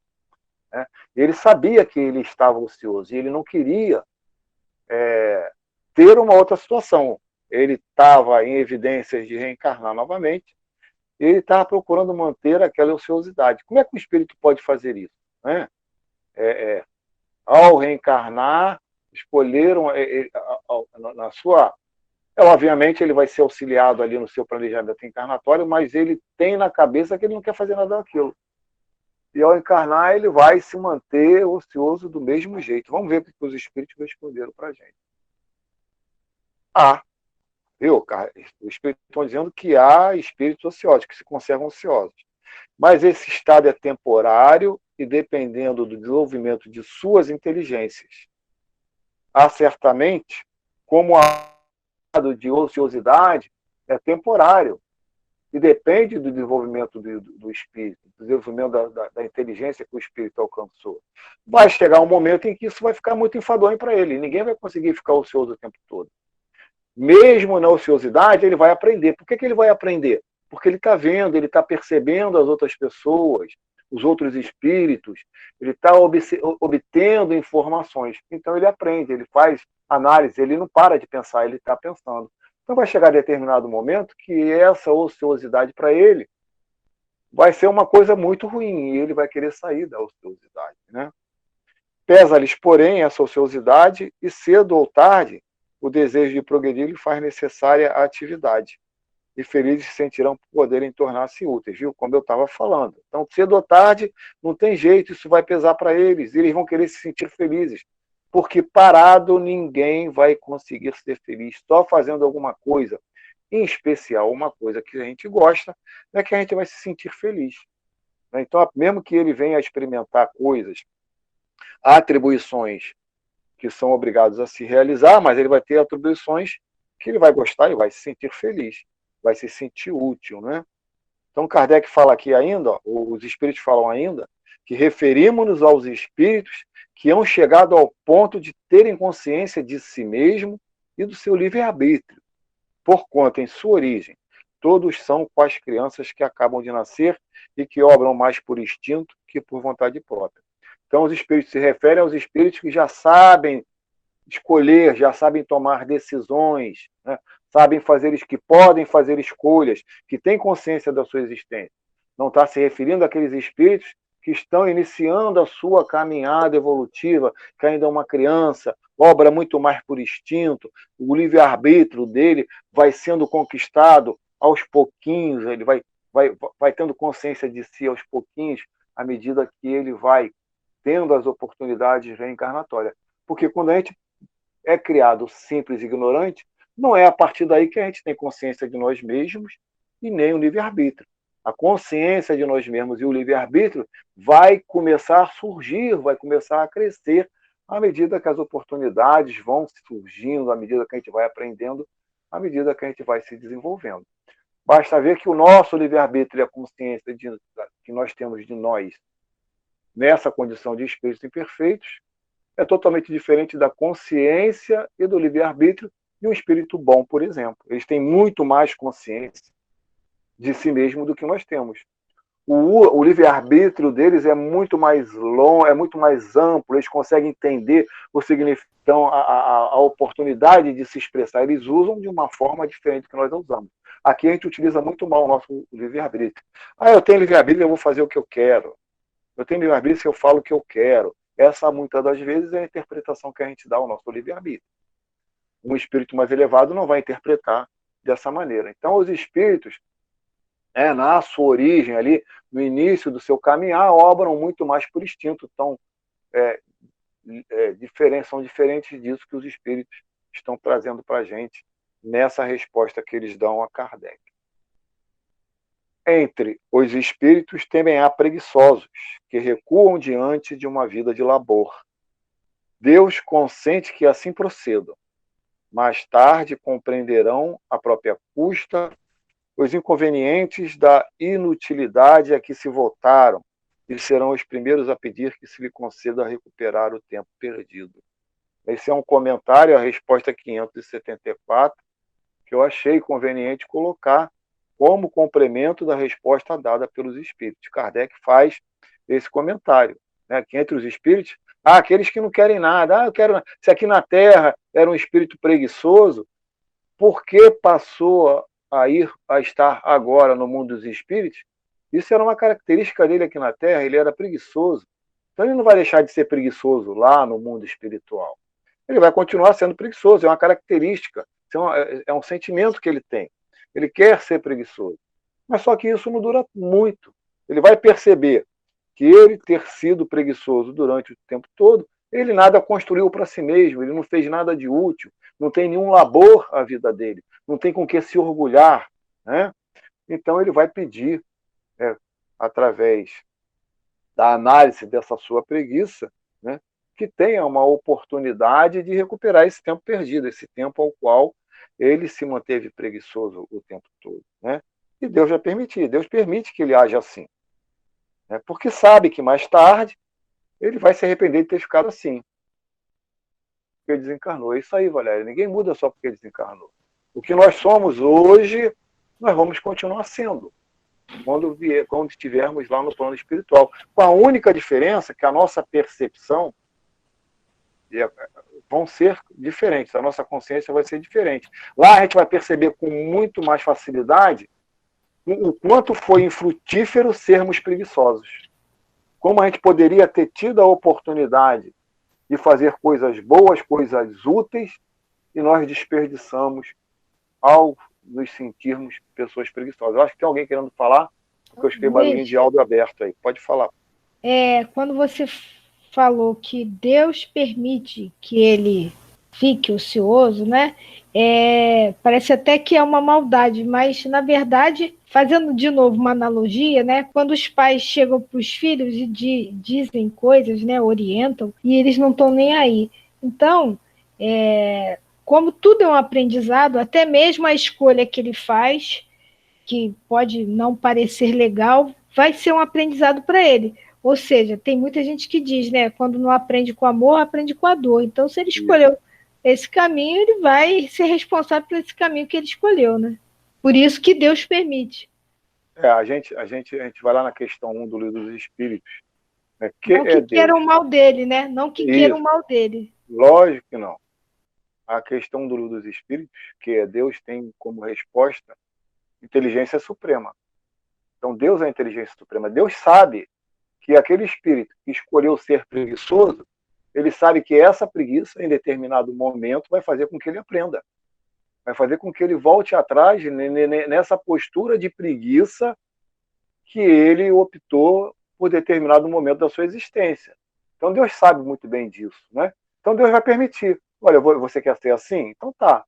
Né? Ele sabia que ele estava ocioso e ele não queria ter uma outra situação. Ele estava em evidências de reencarnar novamente e ele estava procurando manter aquela ociosidade. Como é que o espírito pode fazer isso? Né? Ao reencarnar, escolheram na sua... obviamente, ele vai ser auxiliado ali no seu planejamento encarnatório, mas ele tem na cabeça que ele não quer fazer nada daquilo. E ao encarnar, ele vai se manter ocioso do mesmo jeito. Vamos ver o que os espíritos responderam para a gente. Viu? Os espíritos estão dizendo que há espíritos ociosos, que se conservam ociosos. Mas esse estado é temporário e dependendo do desenvolvimento de suas inteligências. Há certamente, como há de ociosidade, é temporário e depende do desenvolvimento do espírito, do desenvolvimento da inteligência que o espírito alcançou. Vai chegar um momento em que isso vai ficar muito enfadonho para ele. Ninguém vai conseguir ficar ocioso o tempo todo. Mesmo na ociosidade, ele vai aprender. Por que ele vai aprender? Porque ele está vendo, ele está percebendo as outras pessoas, os outros espíritos, ele está obtendo informações. Então ele aprende, ele faz análise, ele não para de pensar, ele está pensando. Então vai chegar determinado momento que essa ociosidade para ele vai ser uma coisa muito ruim e ele vai querer sair da ociosidade. Né? Pesa-lhes, porém, essa ociosidade e cedo ou tarde o desejo de progredir lhe faz necessária a atividade. E felizes se sentirão por poderem tornar-se úteis, viu? Como eu estava falando. Então, cedo ou tarde, não tem jeito, isso vai pesar para eles. Eles vão querer se sentir felizes. Porque parado, ninguém vai conseguir ser feliz. Só fazendo alguma coisa, em especial uma coisa que a gente gosta, é que a gente vai se sentir feliz. Então, mesmo que ele venha a experimentar coisas, atribuições que são obrigados a se realizar, mas ele vai ter atribuições que ele vai gostar e vai se sentir feliz, vai se sentir útil, né? Então Kardec fala aqui ainda, os espíritos falam ainda, que referimos-nos aos espíritos que hão chegado ao ponto de terem consciência de si mesmo e do seu livre-arbítrio, porquanto em sua origem todos são quais crianças que acabam de nascer e que obram mais por instinto que por vontade própria. Então, os espíritos se referem aos espíritos que já sabem escolher, já sabem tomar decisões, né? Sabem fazer, que podem fazer escolhas, que têm consciência da sua existência. Não está se referindo àqueles espíritos que estão iniciando a sua caminhada evolutiva, que ainda é uma criança, obra muito mais por instinto, o livre-arbítrio dele vai sendo conquistado aos pouquinhos, ele vai tendo consciência de si aos pouquinhos, à medida que ele vai tendo as oportunidades reencarnatórias. Porque quando a gente é criado simples e ignorante, não é a partir daí que a gente tem consciência de nós mesmos e nem o livre-arbítrio. A consciência de nós mesmos e o livre-arbítrio vai começar a surgir, vai começar a crescer à medida que as oportunidades vão surgindo, à medida que a gente vai aprendendo, à medida que a gente vai se desenvolvendo. Basta ver que o nosso livre-arbítrio e a consciência que nós temos de nós nessa condição de espíritos imperfeitos, é totalmente diferente da consciência e do livre-arbítrio de um espírito bom, por exemplo. Eles têm muito mais consciência de si mesmo do que nós temos. O livre-arbítrio deles é muito mais longo, é muito mais amplo, eles conseguem entender o significado, então, a oportunidade de se expressar. Eles usam de uma forma diferente que nós usamos. Aqui a gente utiliza muito mal o nosso livre-arbítrio. Eu tenho livre-arbítrio, eu vou fazer o que eu quero. Eu tenho livre-arbítrio se eu falo o que eu quero. Essa, muitas das vezes, é a interpretação que a gente dá ao nosso livre-arbítrio. Um espírito mais elevado não vai interpretar dessa maneira. Então, os espíritos, na sua origem ali, no início do seu caminhar, obram muito mais por instinto. Então, são diferentes disso que os espíritos estão trazendo para a gente nessa resposta que eles dão a Kardec. Entre os espíritos também há preguiçosos, que recuam diante de uma vida de labor. Deus consente que assim procedam. Mais tarde compreenderão a própria custa os inconvenientes da inutilidade a que se voltaram, e serão os primeiros a pedir que se lhe conceda recuperar o tempo perdido. Esse é um comentário à resposta 574, que eu achei conveniente colocar como complemento da resposta dada pelos espíritos. Kardec faz esse comentário, né, que entre os espíritos, há aqueles que não querem nada. Eu quero. Se aqui na Terra era um espírito preguiçoso, por que passou a estar agora no mundo dos espíritos? Isso era uma característica dele aqui na Terra, ele era preguiçoso. Então ele não vai deixar de ser preguiçoso lá no mundo espiritual. Ele vai continuar sendo preguiçoso, é uma característica, é um sentimento que ele tem. Ele quer ser preguiçoso. Mas só que isso não dura muito. Ele vai perceber que ele ter sido preguiçoso durante o tempo todo, ele nada construiu para si mesmo, ele não fez nada de útil, não tem nenhum labor a vida dele, não tem com que se orgulhar, né? Então ele vai pedir, através da análise dessa sua preguiça, né, que tenha uma oportunidade de recuperar esse tempo perdido, esse tempo ao qual ele se manteve preguiçoso o tempo todo, né? E Deus vai permitir, Deus permite que ele haja assim, né? Porque sabe que mais tarde ele vai se arrepender de ter ficado assim, porque desencarnou. É isso aí, Valéria, ninguém muda só porque desencarnou. O que nós somos hoje, nós vamos continuar sendo quando estivermos lá no plano espiritual, com a única diferença que a nossa percepção vão ser diferentes, a nossa consciência vai ser diferente. Lá a gente vai perceber com muito mais facilidade o quanto foi infrutífero sermos preguiçosos. Como a gente poderia ter tido a oportunidade de fazer coisas boas, coisas úteis, e nós desperdiçamos ao nos sentirmos pessoas preguiçosas. Eu acho que tem alguém querendo falar, porque eu escutei barulhinho de áudio aberto aí. Pode falar. Quando você falou que Deus permite que ele fique ocioso, né? Parece até que é uma maldade, mas na verdade, fazendo de novo uma analogia, né? Quando os pais chegam para os filhos e dizem coisas, né? Orientam, e eles não estão nem aí. Então, como tudo é um aprendizado, até mesmo a escolha que ele faz, que pode não parecer legal, vai ser um aprendizado para ele. Ou seja, tem muita gente que diz, né? Quando não aprende com amor, aprende com a dor. Então, se ele escolheu esse caminho, ele vai ser responsável por esse caminho que ele escolheu, né? Por isso que Deus permite. A gente vai lá na questão 1 do Livro dos Espíritos. Né? Não que queiram o mal dele, né? Não que queiram o mal dele. Lógico que não. A questão do Livro dos Espíritos, que é Deus tem como resposta inteligência suprema. Então, Deus é a inteligência suprema. Deus sabe que aquele espírito que escolheu ser preguiçoso, ele sabe que essa preguiça, em determinado momento, vai fazer com que ele aprenda. Vai fazer com que ele volte atrás nessa postura de preguiça que ele optou por determinado momento da sua existência. Então, Deus sabe muito bem disso, né? Então, Deus vai permitir. Olha, você quer ser assim? Então tá.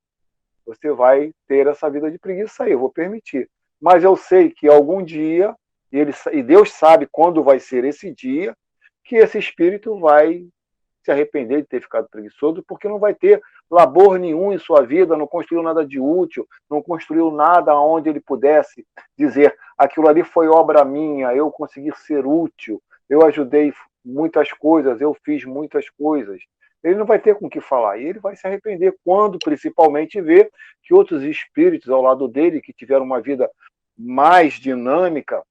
Você vai ter essa vida de preguiça aí, eu vou permitir. Mas eu sei que algum dia, e Deus sabe quando vai ser esse dia, que esse espírito vai se arrepender de ter ficado preguiçoso, porque não vai ter labor nenhum em sua vida, não construiu nada de útil, não construiu nada onde ele pudesse dizer, aquilo ali foi obra minha, eu consegui ser útil, eu ajudei muitas coisas, eu fiz muitas coisas. Ele não vai ter com o que falar, e ele vai se arrepender quando, principalmente, ver que outros espíritos ao lado dele, que tiveram uma vida mais dinâmica,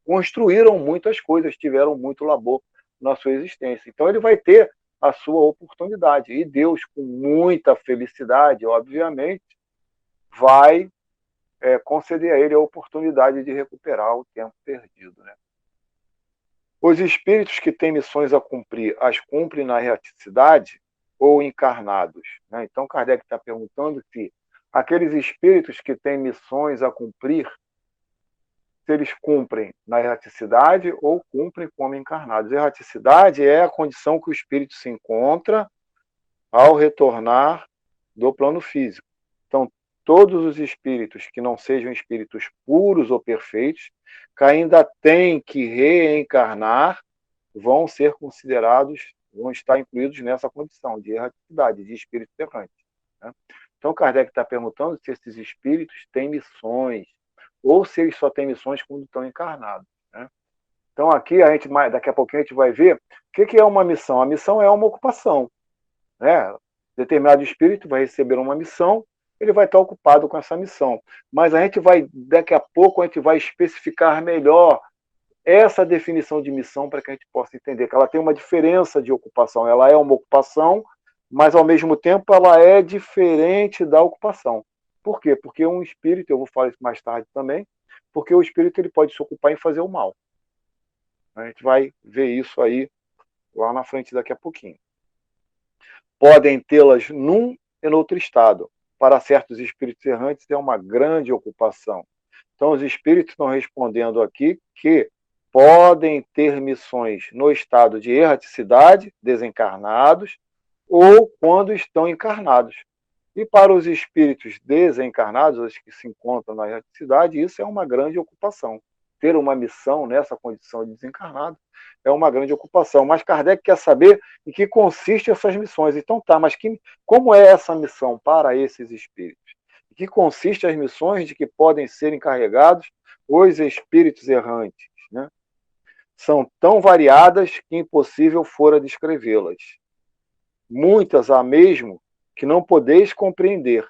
construíram muitas coisas, tiveram muito labor na sua existência. Então ele vai ter a sua oportunidade. E Deus, com muita felicidade, obviamente, vai conceder a ele a oportunidade de recuperar o tempo perdido, né? Os espíritos que têm missões a cumprir, as cumprem na erraticidade ou encarnados? Né? Então, Kardec está perguntando se aqueles espíritos que têm missões a cumprir, se eles cumprem na erraticidade ou cumprem como encarnados. Erraticidade é a condição que o espírito se encontra ao retornar do plano físico. Então, todos os espíritos que não sejam espíritos puros ou perfeitos, que ainda têm que reencarnar, vão ser considerados, vão estar incluídos nessa condição de erraticidade, de espírito errante. Né? Então, Kardec está perguntando se esses espíritos têm missões. ou se eles só têm missões quando estão encarnados, né? Então aqui, daqui a pouquinho a gente vai ver o que é uma missão. A missão é uma ocupação, né? Determinado espírito vai receber uma missão, ele vai estar ocupado com essa missão. Mas daqui a pouco, a gente vai especificar melhor essa definição de missão para que a gente possa entender que ela tem uma diferença de ocupação. Ela é uma ocupação, mas ao mesmo tempo ela é diferente da ocupação. Por quê? Porque um espírito, eu vou falar isso mais tarde também, porque o espírito ele pode se ocupar em fazer o mal. A gente vai ver isso aí lá na frente daqui a pouquinho. Podem tê-las num e no outro estado. Para certos espíritos errantes é uma grande ocupação. Então os espíritos estão respondendo aqui que podem ter missões no estado de erraticidade, desencarnados, ou quando estão encarnados. E para os espíritos desencarnados, os que se encontram na erraticidade, isso é uma grande ocupação. Ter uma missão nessa condição de desencarnado é uma grande ocupação. Mas Kardec quer saber em que consistem essas missões. Então tá, mas como é essa missão para esses espíritos? Em que consistem as missões de que podem ser encarregados os espíritos errantes, né? São tão variadas que impossível fora descrevê-las. Muitas há mesmo que não podeis compreender.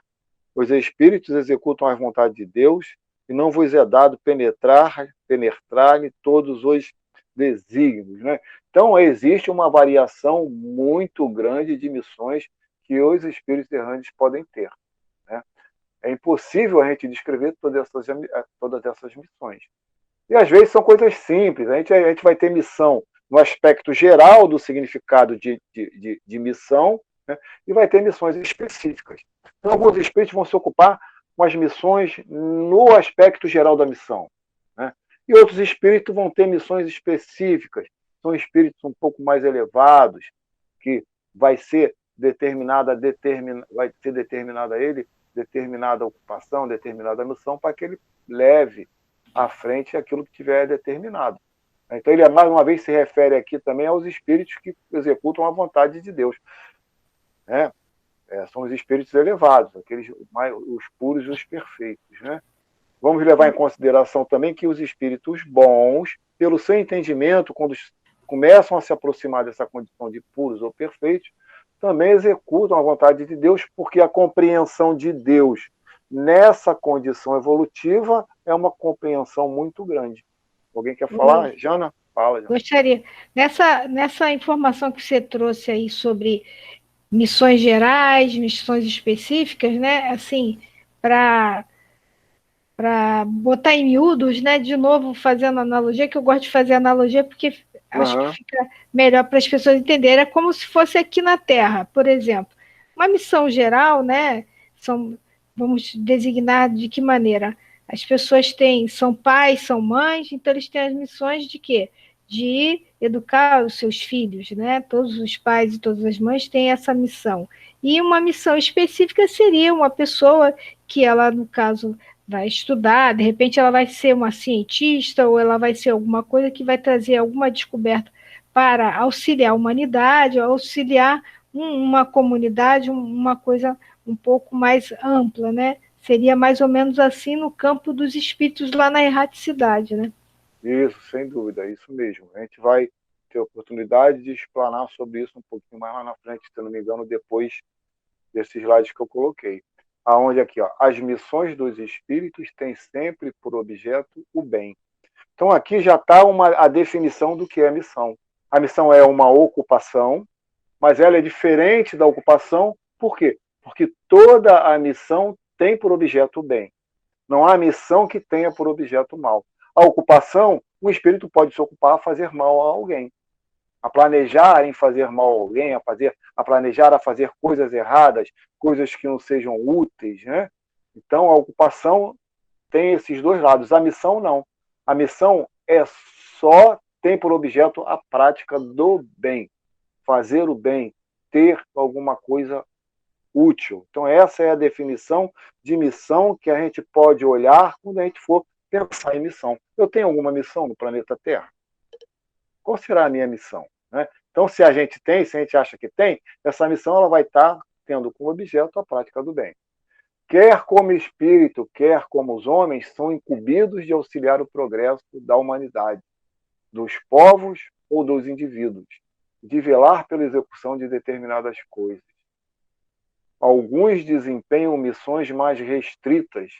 Os espíritos executam as vontades de Deus e não vos é dado penetrar-lhe todos os desígnios, né? Então, existe uma variação muito grande de missões que os espíritos errantes podem ter, né? É impossível a gente descrever todas essas missões. E, às vezes, são coisas simples. A gente vai ter missão no aspecto geral do significado de missão, né? E vai ter missões específicas. Então, alguns espíritos vão se ocupar com as missões no aspecto geral da missão, né? E outros espíritos vão ter missões específicas. São espíritos um pouco mais elevados, que vai ser determinada a ele determinada ocupação, determinada missão, para que ele leve à frente aquilo que tiver determinado. Então, ele, mais uma vez, se refere aqui também aos espíritos que executam a vontade de Deus, né? São os espíritos elevados, os puros e os perfeitos, né? Vamos levar em consideração também que os espíritos bons, pelo seu entendimento, quando começam a se aproximar dessa condição de puros ou perfeitos, também executam a vontade de Deus, porque a compreensão de Deus nessa condição evolutiva é uma compreensão muito grande. Alguém quer falar? Jana? Fala, Jana. Gostaria. Nessa informação que você trouxe aí sobre missões gerais, missões específicas, né? Assim, para botar em miúdos, né? De novo, fazendo analogia, que eu gosto de fazer analogia porque acho que fica melhor para as pessoas entenderem. É como se fosse aqui na Terra, por exemplo. Uma missão geral, né? Vamos designar de que maneira? As pessoas são pais, são mães, então eles têm as missões de quê? De educar os seus filhos, né? Todos os pais e todas as mães têm essa missão. E uma missão específica seria uma pessoa que ela, no caso, vai estudar, de repente ela vai ser uma cientista ou ela vai ser alguma coisa que vai trazer alguma descoberta para auxiliar a humanidade, auxiliar uma comunidade, uma coisa um pouco mais ampla, né? Seria mais ou menos assim no campo dos espíritos lá na erraticidade, né? Isso, sem dúvida, é isso mesmo. A gente vai ter oportunidade de explanar sobre isso um pouquinho mais lá na frente, se não me engano, depois desses slides que eu coloquei. Aonde aqui, ó, as missões dos espíritos têm sempre por objeto o bem. Então aqui já está a definição do que é missão. A missão é uma ocupação, mas ela é diferente da ocupação. Por quê? Porque toda a missão tem por objeto o bem. Não há missão que tenha por objeto o mal. A ocupação, o espírito pode se ocupar a fazer mal a alguém, a planejar em fazer mal a alguém, a planejar a fazer coisas erradas, coisas que não sejam úteis, né? Então, a ocupação tem esses dois lados. A missão, não. A missão tem por objeto a prática do bem, fazer o bem, ter alguma coisa útil. Então, essa é a definição de missão que a gente pode olhar quando a gente for pensar em missão. Eu tenho alguma missão no planeta Terra? Qual será a minha missão, né? Então, se a gente acha que tem, essa missão ela vai estar tendo como objeto a prática do bem. quer como espírito, quer como os homens, são incumbidos de auxiliar o progresso da humanidade, dos povos ou dos indivíduos, de velar pela execução de determinadas coisas. Alguns desempenham missões mais restritas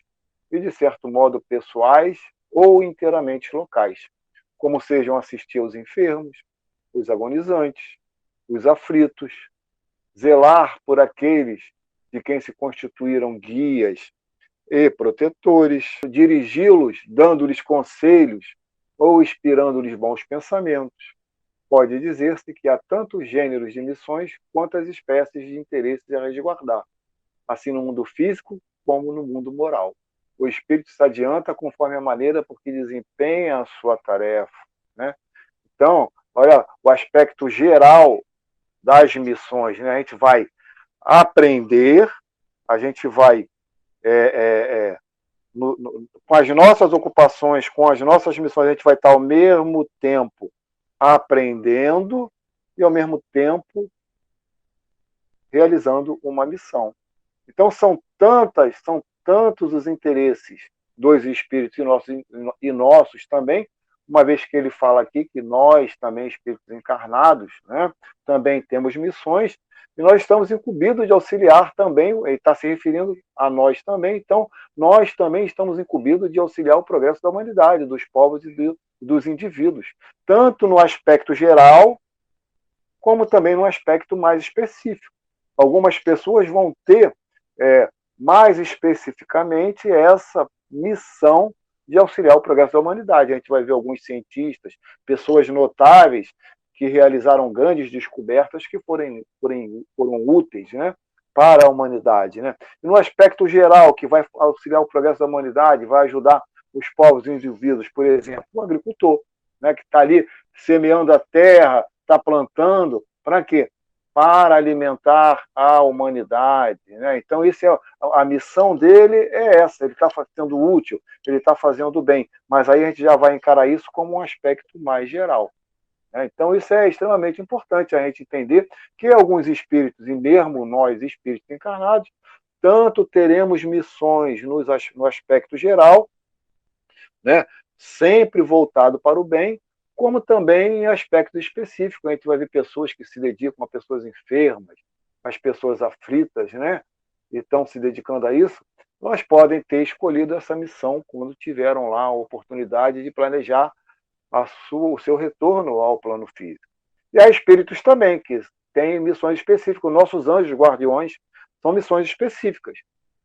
e, de certo modo, pessoais ou inteiramente locais, como sejam assistir aos enfermos, os agonizantes, os aflitos, zelar por aqueles de quem se constituíram guias e protetores, dirigi-los dando-lhes conselhos ou inspirando-lhes bons pensamentos. Pode dizer-se que há tantos gêneros de missões quanto as espécies de interesses a resguardar, assim no mundo físico como no mundo moral. O espírito se adianta conforme a maneira por que desempenha a sua tarefa, né? Então, olha o aspecto geral das missões, né? A gente vai aprender, a gente vai com as nossas ocupações, com as nossas missões, a gente vai estar ao mesmo tempo aprendendo e ao mesmo tempo realizando uma missão. Então são tantos os interesses dos espíritos e nossos também, uma vez que ele fala aqui que nós também, espíritos encarnados, né, também temos missões, e nós estamos incumbidos de auxiliar também, ele está se referindo a nós também, então nós também estamos incumbidos de auxiliar o progresso da humanidade, dos povos e dos indivíduos, tanto no aspecto geral, como também no aspecto mais específico. Algumas pessoas vão ter, mais especificamente, essa missão de auxiliar o progresso da humanidade. A gente vai ver alguns cientistas, pessoas notáveis, que realizaram grandes descobertas que foram úteis, né, para a humanidade. Né? E no aspecto geral, que vai auxiliar o progresso da humanidade, vai ajudar os povos e indivíduos, por exemplo, o agricultor, né, que está ali semeando a terra, está plantando, para quê? Para alimentar a humanidade. Né? Então, a missão dele é essa, ele está sendo útil, ele está fazendo bem, mas aí a gente já vai encarar isso como um aspecto mais geral. Então, isso é extremamente importante a gente entender que alguns espíritos, e mesmo nós, espíritos encarnados, tanto teremos missões no aspecto geral, né, sempre voltado para o bem, como também em aspectos específicos. A gente vai ver pessoas que se dedicam a pessoas enfermas, as pessoas aflitas, né, e estão se dedicando a isso, elas podem ter escolhido essa missão quando tiveram lá a oportunidade de planejar o seu retorno ao plano físico. E há espíritos também que têm missões específicas. Nossos anjos guardiões são missões específicas,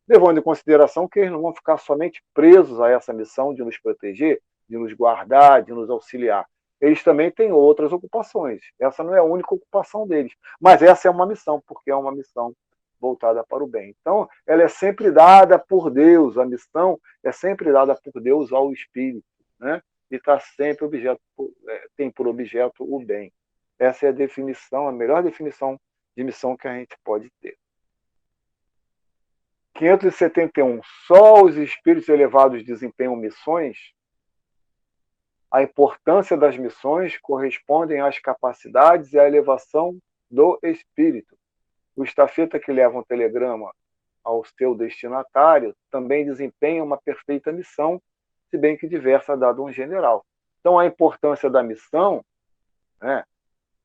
levando em consideração que eles não vão ficar somente presos a essa missão de nos proteger, de nos guardar, de nos auxiliar. Eles também têm outras ocupações. Essa não é a única ocupação deles, mas essa é uma missão, porque é uma missão voltada para o bem. Então, ela é sempre dada por Deus, a missão é sempre dada por Deus ao espírito, né? E está sempre tem por objeto o bem. Essa é a definição, a melhor definição de missão que a gente pode ter. 571. Só os espíritos elevados desempenham missões? A importância das missões correspondem às capacidades e à elevação do espírito. O estafeta que leva um telegrama ao seu destinatário também desempenha uma perfeita missão, se bem que diversa dado um general. Então, a importância da missão, né,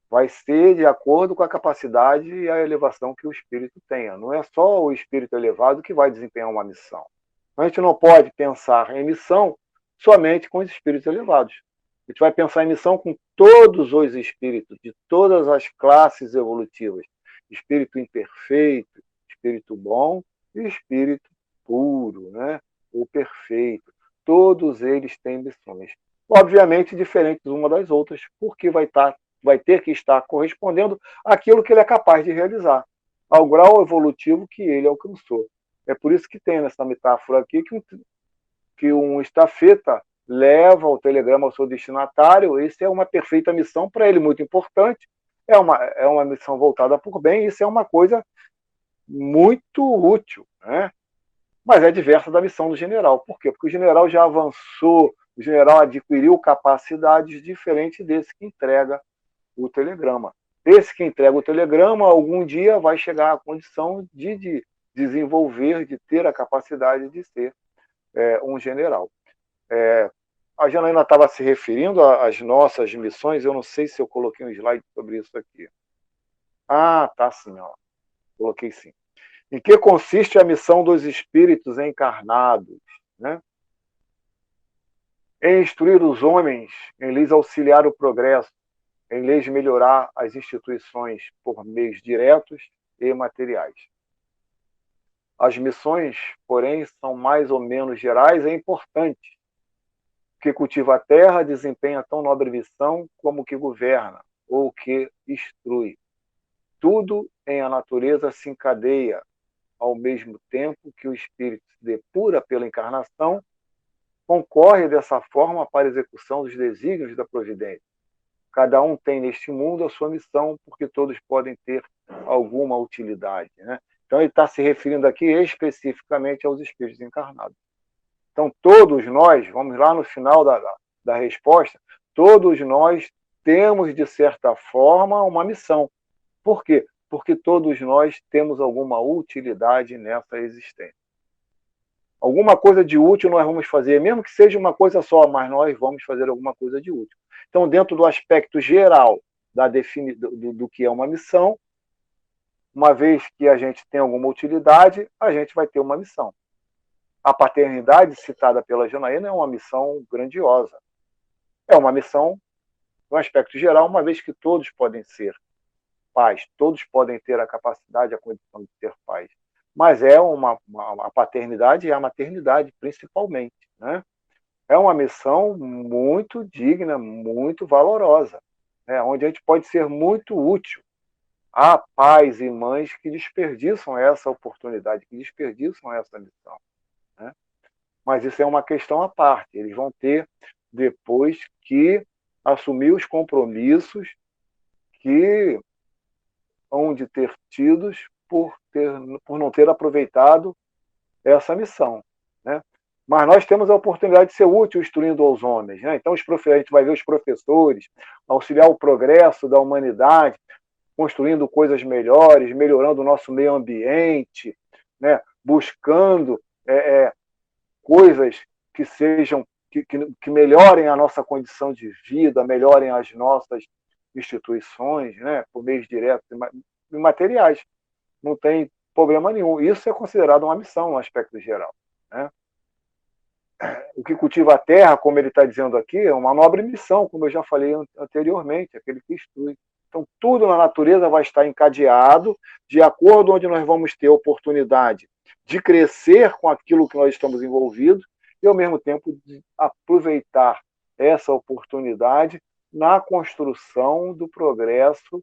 vai ser de acordo com a capacidade e a elevação que o espírito tenha. Não é só o espírito elevado que vai desempenhar uma missão. A gente não pode pensar em missão somente com os espíritos elevados. A gente vai pensar em missão com todos os espíritos, de todas as classes evolutivas. Espírito imperfeito, espírito bom e espírito puro, né, ou perfeito. Todos eles têm missões. Obviamente, diferentes uma das outras, porque vai ter que estar correspondendo àquilo que ele é capaz de realizar, ao grau evolutivo que ele alcançou. É por isso que tem nessa metáfora aqui que um estafeta leva o telegrama ao seu destinatário. Isso é uma perfeita missão para ele, muito importante. É uma missão voltada por bem, isso é uma coisa muito útil, né? Mas é diversa da missão do general. Por quê? Porque o general já avançou, o general adquiriu capacidades diferentes desse que entrega o telegrama. Esse que entrega o telegrama, algum dia vai chegar à condição de desenvolver, de ter a capacidade de ser um general. A Janaína estava se referindo às nossas missões, eu não sei se eu coloquei um slide sobre isso aqui. Ah, tá sim, ó. Coloquei sim. Em que consiste a missão dos espíritos encarnados? Né? Em instruir os homens, em lhes auxiliar o progresso, em lhes melhorar as instituições por meios diretos e materiais. As missões, porém, são mais ou menos gerais e importantes. O que cultiva a terra desempenha tão nobre missão como o que governa ou o que instrui. Tudo em a natureza se encadeia, ao mesmo tempo que o espírito se depura pela encarnação, concorre dessa forma para a execução dos desígnios da providência. Cada um tem neste mundo a sua missão, porque todos podem ter alguma utilidade. Né? Então, ele está se referindo aqui especificamente aos espíritos encarnados. Então, todos nós, vamos lá no final da resposta, todos nós temos, de certa forma, uma missão. Por quê? Porque todos nós temos alguma utilidade nessa existência. Alguma coisa de útil nós vamos fazer, mesmo que seja uma coisa só, mas nós vamos fazer alguma coisa de útil. Então, dentro do aspecto geral do que é uma missão, uma vez que a gente tem alguma utilidade, a gente vai ter uma missão. A paternidade citada pela Janaína é uma missão grandiosa. É uma missão, no aspecto geral, uma vez que todos podem ser pais, todos podem ter a capacidade, a condição de ser pais. Mas é a paternidade e a maternidade, principalmente. Né? É uma missão muito digna, muito valorosa, né? Onde a gente pode ser muito útil. Há pais e mães que desperdiçam essa oportunidade, que desperdiçam essa missão. Né? Mas isso é uma questão à parte. Eles vão ter, depois, que assumir os compromissos que hão de ter tidos por não ter aproveitado essa missão. Né? Mas nós temos a oportunidade de ser útil instruindo aos homens. Né? Então, a gente vai ver os professores auxiliar o progresso da humanidade, construindo coisas melhores, melhorando o nosso meio ambiente, né? Buscando coisas que sejam que melhorem a nossa condição de vida, melhorem as nossas instituições, né? Por meios diretos e materiais. Não tem problema nenhum. Isso é considerado uma missão no aspecto geral. Né? O que cultiva a terra, como ele está dizendo aqui, é uma nobre missão, como eu já falei anteriormente, aquele que instrui. Então, tudo na natureza vai estar encadeado de acordo onde nós vamos ter oportunidade de crescer com aquilo que nós estamos envolvidos e, ao mesmo tempo, de aproveitar essa oportunidade na construção do progresso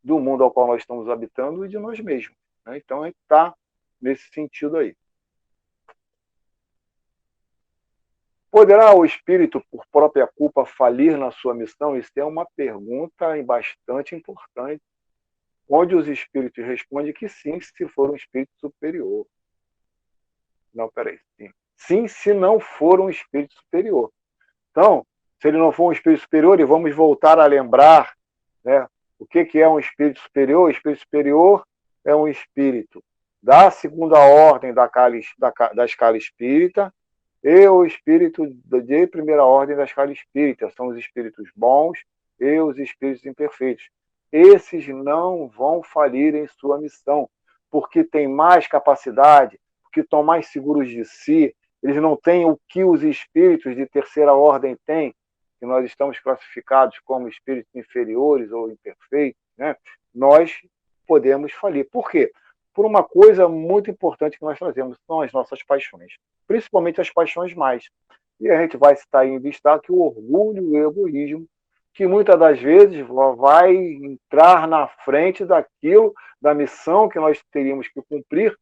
do mundo ao qual nós estamos habitando e de nós mesmos. Né? Então, a gente está nesse sentido aí. Poderá o espírito, por própria culpa, falir na sua missão? Isso é uma pergunta bastante importante, onde os espíritos respondem que sim, se for um espírito superior. Não, peraí. Sim, sim, se não for um espírito superior. Então, se ele não for um espírito superior, e vamos voltar a lembrar, né, o que é um espírito superior? O espírito superior é um espírito da segunda ordem da escala espírita, e o espírito de primeira ordem da escala espírita. São os espíritos bons e os espíritos imperfeitos. Esses não vão falir em sua missão, porque têm mais capacidade, porque estão mais seguros de si, eles não têm o que os espíritos de terceira ordem têm, que nós estamos classificados como espíritos inferiores ou imperfeitos, né? Nós podemos falir. Por quê? Por uma coisa muito importante que nós trazemos, são as nossas paixões, principalmente as paixões mais. E a gente vai citar em destaque o orgulho e o egoísmo, que muitas das vezes vai entrar na frente daquilo, da missão que nós teríamos que cumprir,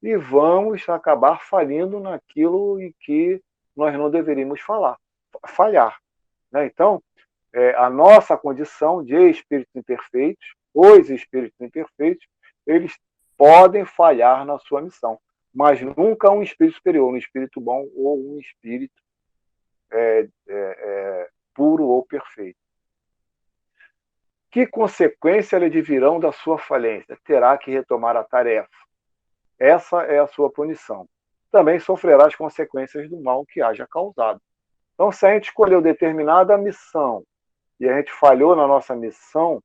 e vamos acabar falindo naquilo em que nós não deveríamos falhar. Né? Então, a nossa condição de espíritos imperfeitos, os espíritos imperfeitos, eles podem falhar na sua missão, mas nunca um espírito superior, um espírito bom ou um espírito puro ou perfeito. Que consequência lhe virão da sua falência? Terá que retomar a tarefa. essa é a sua punição. Também sofrerá as consequências do mal que haja causado. Então, se a gente escolheu determinada missão e a gente falhou na nossa missão,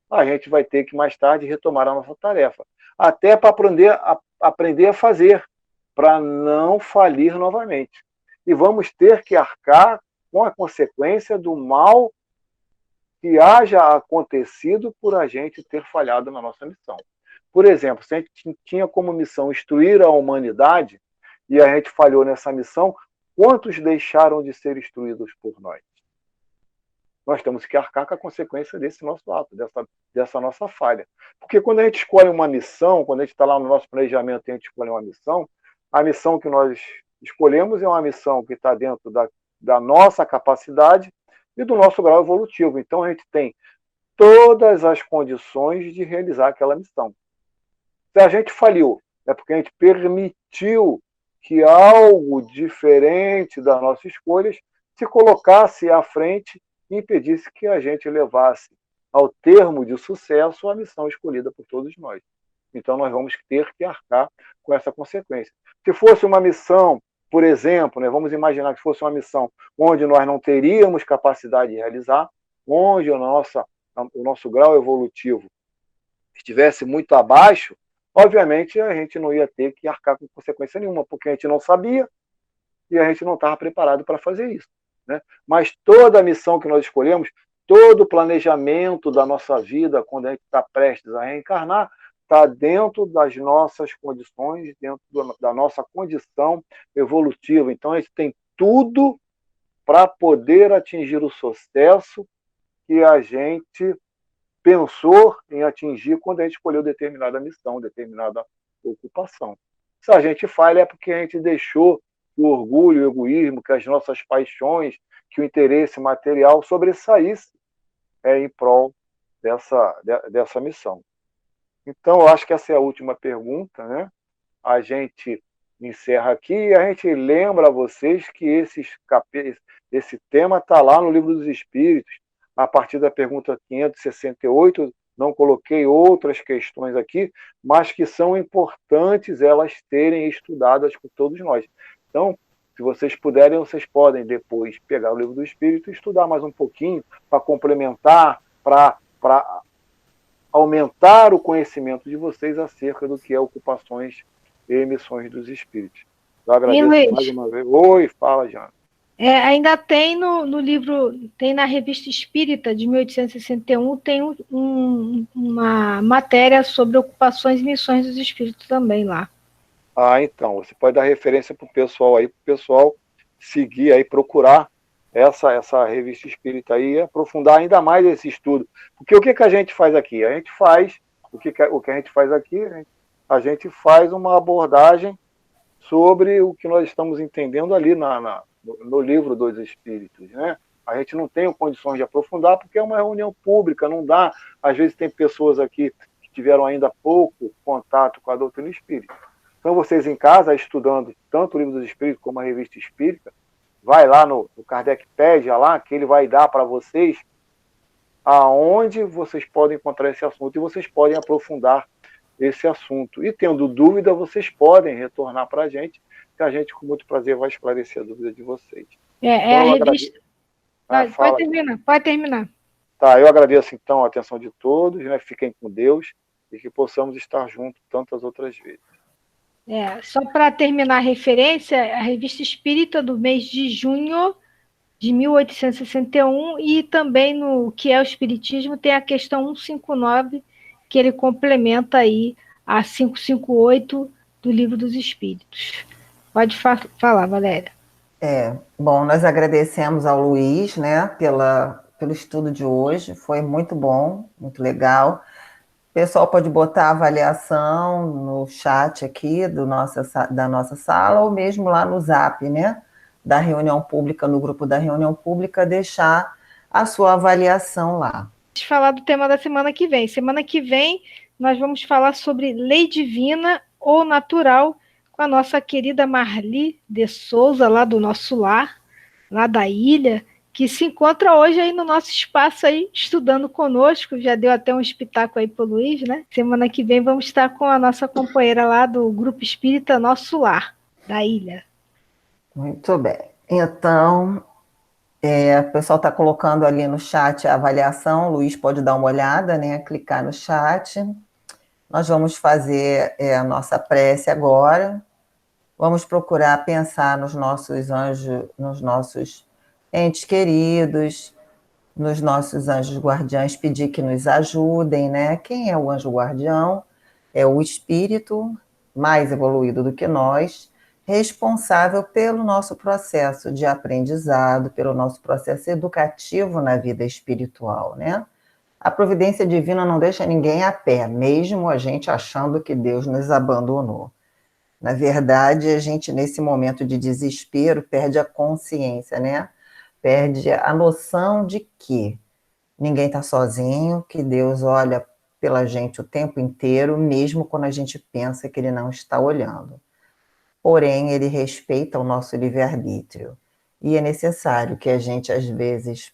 a gente vai ter que mais tarde retomar a nossa tarefa. Até para aprender a fazer, para não falir novamente. E vamos ter que arcar com a consequência do mal que haja acontecido por a gente ter falhado na nossa missão. Por exemplo, se a gente tinha como missão instruir a humanidade e a gente falhou nessa missão, quantos deixaram de ser instruídos por nós? Nós temos que arcar com a consequência desse nosso ato, dessa nossa falha. Porque quando a gente escolhe uma missão, quando a gente está lá no nosso planejamento e a gente escolhe uma missão, a missão que nós escolhemos é uma missão que está dentro da nossa capacidade e do nosso grau evolutivo. Então, a gente tem todas as condições de realizar aquela missão. Se a gente falhou, é porque a gente permitiu que algo diferente das nossas escolhas se colocasse à frente e impedisse que a gente levasse ao termo de sucesso a missão escolhida por todos nós. Então, nós vamos ter que arcar com essa consequência. Se fosse uma missão, por exemplo, né, vamos imaginar que fosse uma missão onde nós não teríamos capacidade de realizar, onde o nosso grau evolutivo estivesse muito abaixo, obviamente a gente não ia ter que arcar com consequência nenhuma, porque a gente não sabia e a gente não estava preparado para fazer isso. Né? Mas toda a missão que nós escolhemos, todo o planejamento da nossa vida, quando a gente está prestes a reencarnar, está dentro das nossas condições, dentro da nossa condição evolutiva. Então, a gente tem tudo para poder atingir o sucesso que a gente pensou em atingir quando a gente escolheu determinada missão, determinada ocupação. Se a gente falha é porque a gente deixou que o orgulho, o egoísmo, que as nossas paixões, que o interesse material sobressaísse em prol dessa missão. Então, eu acho que essa é a última pergunta, né? A gente encerra aqui e a gente lembra a vocês que esse tema está lá no Livro dos Espíritos, a partir da pergunta 568, não coloquei outras questões aqui, mas que são importantes elas serem estudadas por todos nós. Então, se vocês puderem, vocês podem depois pegar o Livro do Espírito e estudar mais um pouquinho para complementar, para aumentar o conhecimento de vocês acerca do que é ocupações e missões dos espíritos. Eu agradeço mais uma vez. Oi, fala, Jana. Ainda tem no livro, tem na Revista Espírita de 1861, tem uma matéria sobre ocupações e missões dos espíritos também lá. Então, você pode dar referência para o pessoal seguir aí, procurar essa revista espírita aí e aprofundar ainda mais esse estudo. Porque o que a gente faz aqui? A gente faz, o que a gente faz aqui? A gente faz uma abordagem sobre o que nós estamos entendendo ali no livro dos Espíritos, né? A gente não tem condições de aprofundar porque é uma reunião pública, não dá. Às vezes tem pessoas aqui que tiveram ainda pouco contato com a doutrina espírita. Então vocês em casa, estudando tanto o livro dos Espíritos como a revista espírita, vai lá no Kardecpedia lá, que ele vai dar para vocês aonde vocês podem encontrar esse assunto e vocês podem aprofundar esse assunto. E tendo dúvida, vocês podem retornar para a gente, que a gente com muito prazer vai esclarecer a dúvida de vocês. A revista... Pode terminar. Tá, eu agradeço então a atenção de todos, né? Fiquem com Deus e que possamos estar juntos tantas outras vezes. Só para terminar a referência, a Revista Espírita do mês de junho de 1861 e também no que é o Espiritismo tem a questão 159, que ele complementa aí a 558 do Livro dos Espíritos. Pode falar, Valéria. Bom, nós agradecemos ao Luiz, né, pelo estudo de hoje, foi muito bom, muito legal. O pessoal pode botar a avaliação no chat aqui da nossa sala, ou mesmo lá no Zap, né, da reunião pública, no grupo da reunião pública, deixar a sua avaliação lá. Vamos falar do tema da semana que vem. Semana que vem nós vamos falar sobre lei divina ou natural com a nossa querida Marli de Souza, lá do nosso lar, lá da ilha, que se encontra hoje aí no nosso espaço aí, estudando conosco, já deu até um espetáculo aí pro Luiz, né? Semana que vem vamos estar com a nossa companheira lá do Grupo Espírita Nosso Lar, da ilha. Muito bem. Então, o pessoal está colocando ali no chat a avaliação, o Luiz pode dar uma olhada, né? Clicar no chat. Nós vamos fazer a nossa prece agora. Vamos procurar pensar nos nossos anjos, nos nossos entes queridos, nos nossos anjos guardiães, pedir que nos ajudem, né? Quem é o anjo guardião? É o espírito mais evoluído do que nós, responsável pelo nosso processo de aprendizado, pelo nosso processo educativo na vida espiritual, né? A providência divina não deixa ninguém a pé, mesmo a gente achando que Deus nos abandonou. Na verdade, a gente, nesse momento de desespero, perde a consciência, né? Perde a noção de que ninguém está sozinho, que Deus olha pela gente o tempo inteiro, mesmo quando a gente pensa que Ele não está olhando. Porém, Ele respeita o nosso livre-arbítrio. E é necessário que a gente, às vezes,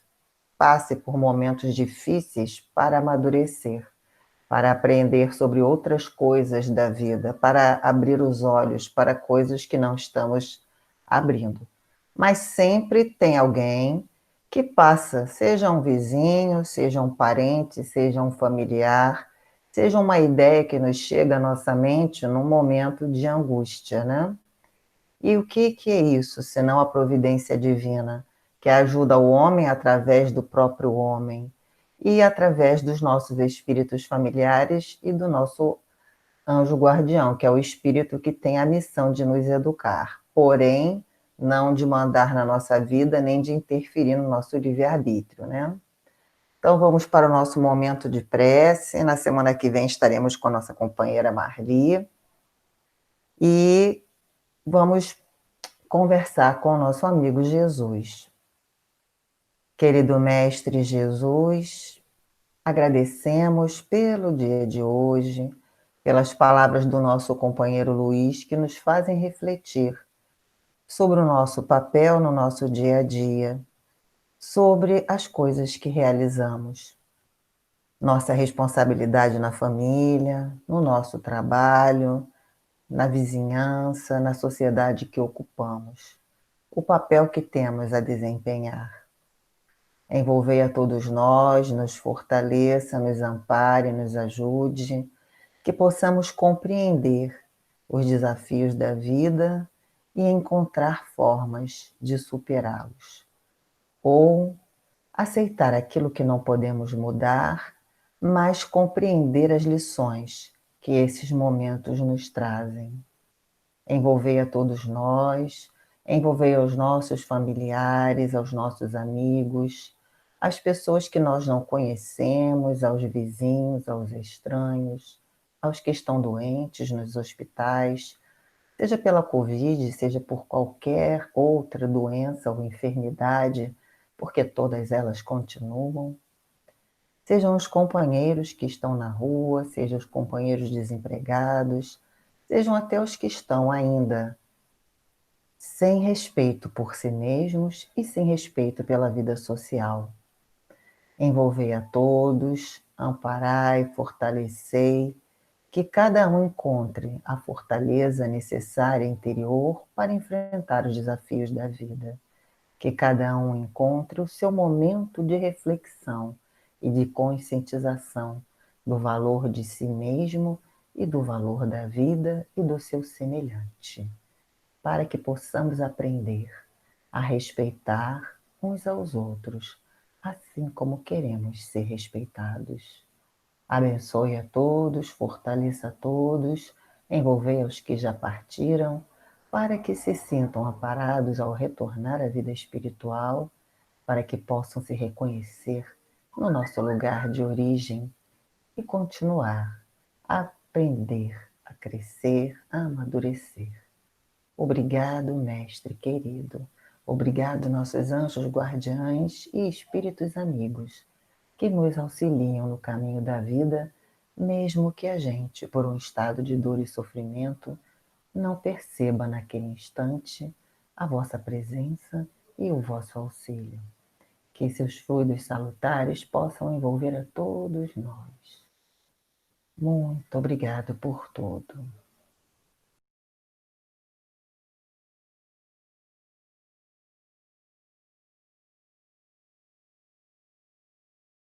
passe por momentos difíceis para amadurecer, para aprender sobre outras coisas da vida, para abrir os olhos para coisas que não estamos abrindo. Mas sempre tem alguém que passa, seja um vizinho, seja um parente, seja um familiar, seja uma ideia que nos chega à nossa mente num momento de angústia, né? E o que é isso, senão a providência divina, que ajuda o homem através do próprio homem e através dos nossos espíritos familiares e do nosso anjo guardião, que é o espírito que tem a missão de nos educar, porém, não de mandar na nossa vida, nem de interferir no nosso livre-arbítrio, né? Então, vamos para o nosso momento de prece. Na semana que vem estaremos com a nossa companheira Marli e vamos conversar com o nosso amigo Jesus. Querido Mestre Jesus, agradecemos pelo dia de hoje, pelas palavras do nosso companheiro Luiz, que nos fazem refletir sobre o nosso papel no nosso dia a dia, sobre as coisas que realizamos, nossa responsabilidade na família, no nosso trabalho, na vizinhança, na sociedade que ocupamos, o papel que temos a desempenhar. Envolvei a todos nós, nos fortaleça, nos ampare, nos ajude, que possamos compreender os desafios da vida e encontrar formas de superá-los. Ou aceitar aquilo que não podemos mudar, mas compreender as lições que esses momentos nos trazem. Envolvei a todos nós, envolvei aos nossos familiares, aos nossos amigos, às pessoas que nós não conhecemos, aos vizinhos, aos estranhos, aos que estão doentes nos hospitais, seja pela Covid, seja por qualquer outra doença ou enfermidade, porque todas elas continuam. Sejam os companheiros que estão na rua, sejam os companheiros desempregados, sejam até os que estão ainda sem respeito por si mesmos e sem respeito pela vida social. Envolvei a todos, amparai, fortalecei, que cada um encontre a fortaleza necessária interior para enfrentar os desafios da vida. Que cada um encontre o seu momento de reflexão e de conscientização do valor de si mesmo e do valor da vida e do seu semelhante, para que possamos aprender a respeitar uns aos outros, assim como queremos ser respeitados. Abençoe a todos, fortaleça a todos, envolvei os que já partiram, para que se sintam amparados ao retornar à vida espiritual, para que possam se reconhecer no nosso lugar de origem e continuar a aprender, a crescer, a amadurecer. Obrigado, Mestre querido. Obrigado, nossos anjos guardiães e espíritos amigos, que nos auxiliam no caminho da vida, mesmo que a gente, por um estado de dor e sofrimento, não perceba naquele instante a vossa presença e o vosso auxílio. que seus fluidos salutares possam envolver a todos nós. Muito obrigado por tudo.